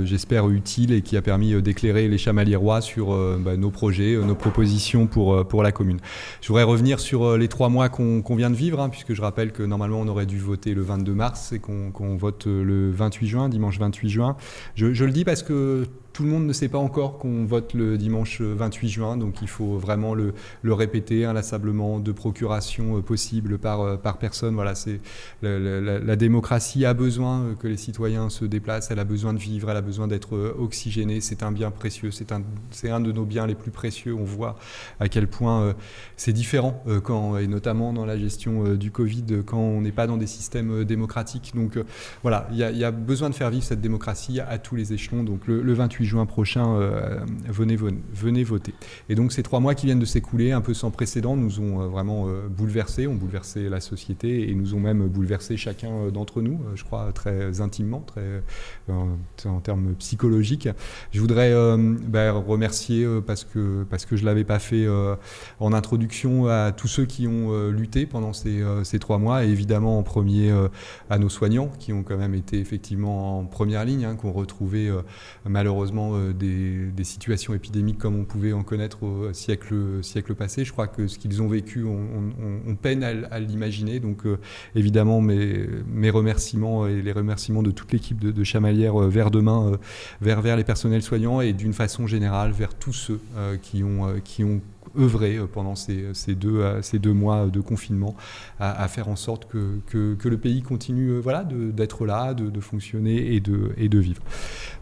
j'espère, utile et qui a permis d'éclairer les Chamaliérois sur nos projets, nos propositions pour la commune. Je voudrais revenir sur les 3 mois qu'on vient de vivre, puisque je rappelle que normalement on aurait dû voter le 22 mars et qu'on vote le 28 juin, dimanche 28 juin. Je le dis parce que tout le monde ne sait pas encore qu'on vote le dimanche 28 juin, donc il faut vraiment le répéter inlassablement, 2 procurations possibles par personne. Voilà, c'est la démocratie a besoin que les citoyens se déplacent, elle a besoin de vivre, elle a besoin d'être oxygénée. C'est un bien précieux, c'est un de nos biens les plus précieux. On voit à quel point c'est différent et notamment dans la gestion du Covid, quand on n'est pas dans des systèmes démocratiques. Donc voilà, il y a besoin de faire vivre cette démocratie à tous les échelons. Donc le 28 juin prochain, venez voter. Et donc ces 3 mois qui viennent de s'écouler, un peu sans précédent, nous ont vraiment bouleversé, ont bouleversé la société et nous ont même bouleversé chacun d'entre nous, je crois, très intimement, en termes psychologiques. Je voudrais remercier, parce que je ne l'avais pas fait en introduction, à tous ceux qui ont lutté pendant ces 3 mois, et évidemment en premier à nos soignants qui ont quand même été effectivement en première ligne, qui ont retrouvé malheureusement malheureusement des situations épidémiques comme on pouvait en connaître au siècle passé. Je crois que ce qu'ils ont vécu, on peine à l'imaginer. Donc évidemment, mes remerciements et les remerciements de toute l'équipe de Chamalières vers demain, vers les personnels soignants et d'une façon générale vers tous ceux qui ont œuvrer pendant ces deux mois de confinement à faire en sorte que le pays continue d'être là, de fonctionner et de vivre.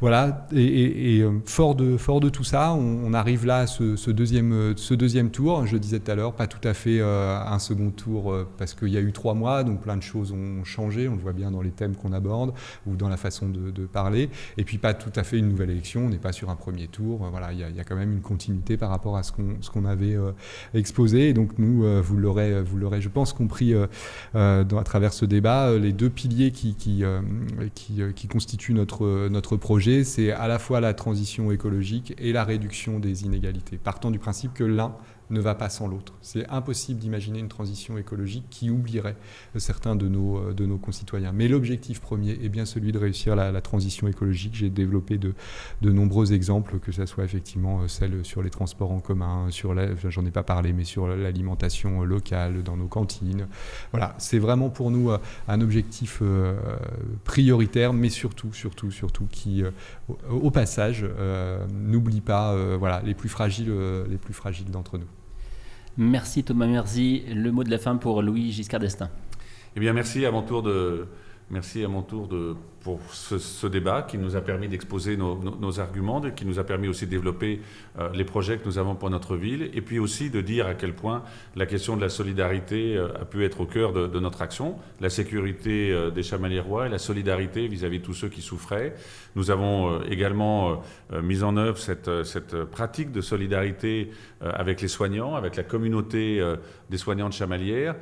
Voilà, et fort de tout ça, on arrive là à ce deuxième tour. Je le disais tout à l'heure, pas tout à fait un second tour parce qu'il y a eu 3 mois, donc plein de choses ont changé, on le voit bien dans les thèmes qu'on aborde ou dans la façon de parler, et puis pas tout à fait une nouvelle élection, on n'est pas sur un premier tour, voilà, il y a quand même une continuité par rapport à ce qu'on avait exposé. Et donc nous, vous l'aurez, je pense, compris à travers ce débat, les 2 piliers qui constituent notre projet, c'est à la fois la transition écologique et la réduction des inégalités, partant du principe que l'un ne va pas sans l'autre. C'est impossible d'imaginer une transition écologique qui oublierait certains de nos concitoyens. Mais l'objectif premier est bien celui de réussir la transition écologique. J'ai développé de nombreux exemples, que ce soit effectivement celle sur les transports en commun, j'en ai pas parlé, mais sur l'alimentation locale dans nos cantines. Voilà, c'est vraiment pour nous un objectif prioritaire, mais surtout qui, au passage, n'oublie pas les plus fragiles d'entre nous. Merci Thomas Merzy. Le mot de la fin pour Louis Giscard d'Estaing. Eh bien, merci à mon tour pour ce débat qui nous a permis d'exposer nos arguments, qui nous a permis aussi de développer les projets que nous avons pour notre ville, et puis aussi de dire à quel point la question de la solidarité a pu être au cœur de notre action, la sécurité des Chamaliérois et la solidarité vis-à-vis de tous ceux qui souffraient. Nous avons également mis en œuvre cette pratique de solidarité avec les soignants, avec la communauté des soignants de Chamalières.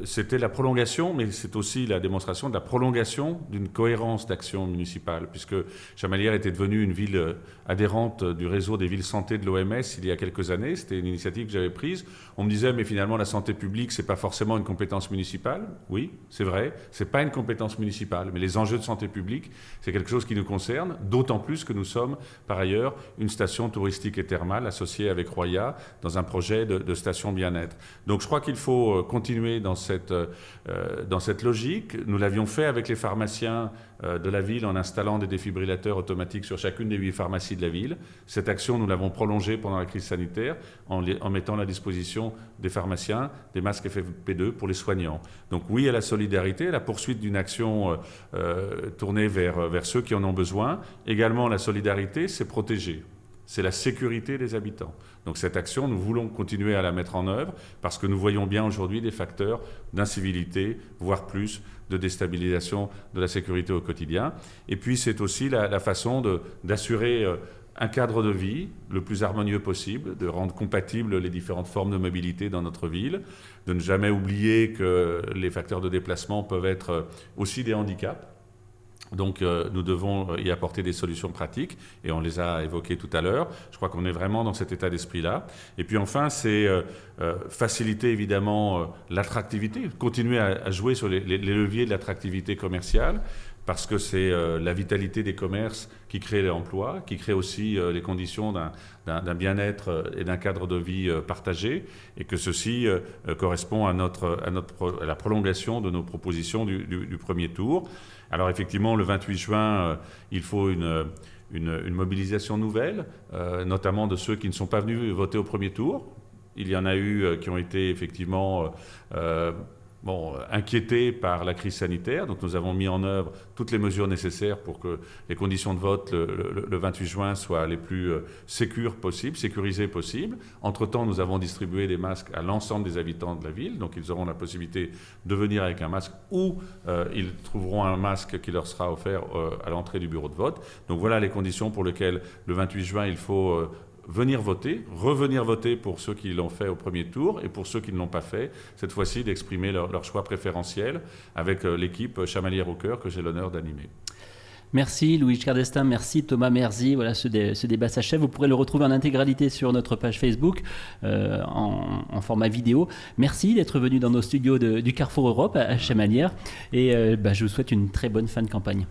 C'était la prolongation, mais c'est aussi la démonstration de la prolongation d'une cohérence d'action municipale, puisque Chamalières était devenue une ville adhérente du réseau des villes santé de l'OMS il y a quelques années. C'était une initiative que j'avais prise. On me disait, mais finalement, la santé publique, c'est pas forcément une compétence municipale. Oui, c'est vrai, c'est pas une compétence municipale, mais les enjeux de santé publique, c'est quelque chose qui nous concerne, d'autant plus que nous sommes, par ailleurs, une station touristique et thermale associée avec Roya dans un projet de station bien-être. Donc je crois qu'il faut continuer dans cette logique. Nous l'avions fait avec les pharmaciens de la ville en installant des défibrillateurs automatiques sur chacune des 8 pharmacies de la ville. Cette action, nous l'avons prolongée pendant la crise sanitaire en mettant à la disposition des pharmaciens des masques FFP2 pour les soignants. Donc oui à la solidarité, à la poursuite d'une action tournée vers ceux qui en ont besoin. Également, la solidarité, c'est protéger. C'est la sécurité des habitants. Donc cette action, nous voulons continuer à la mettre en œuvre parce que nous voyons bien aujourd'hui des facteurs d'incivilité, voire plus, de déstabilisation de la sécurité au quotidien. Et puis c'est aussi la façon d'assurer un cadre de vie le plus harmonieux possible, de rendre compatibles les différentes formes de mobilité dans notre ville, de ne jamais oublier que les facteurs de déplacement peuvent être aussi des handicaps. Donc nous devons y apporter des solutions pratiques et on les a évoquées tout à l'heure. Je crois qu'on est vraiment dans cet état d'esprit-là. Et puis enfin, c'est faciliter évidemment l'attractivité, continuer à jouer sur les leviers de l'attractivité commerciale parce que c'est la vitalité des commerces qui crée l'emploi, qui crée aussi les conditions d'un bien-être et d'un cadre de vie partagé et que ceci correspond à la prolongation de nos propositions du premier tour. Alors effectivement, le 28 juin, il faut une mobilisation nouvelle, notamment de ceux qui ne sont pas venus voter au premier tour. Il y en a eu qui ont été effectivement inquiétés par la crise sanitaire. Donc nous avons mis en œuvre toutes les mesures nécessaires pour que les conditions de vote le 28 juin soient les plus sécurisées possibles. Entre-temps, nous avons distribué des masques à l'ensemble des habitants de la ville. Donc ils auront la possibilité de venir avec un masque ou ils trouveront un masque qui leur sera offert à l'entrée du bureau de vote. Donc voilà les conditions pour lesquelles le 28 juin, il faut venir voter, revenir voter pour ceux qui l'ont fait au premier tour et pour ceux qui ne l'ont pas fait, cette fois-ci d'exprimer leur choix préférentiel avec l'équipe Chamalières au cœur que j'ai l'honneur d'animer. Merci Louis Giscard d'Estaing, merci Thomas Merzy. Voilà, ce débat s'achève. Vous pourrez le retrouver en intégralité sur notre page Facebook en format vidéo. Merci d'être venu dans nos studios du Carrefour Europe à Chamalières et je vous souhaite une très bonne fin de campagne.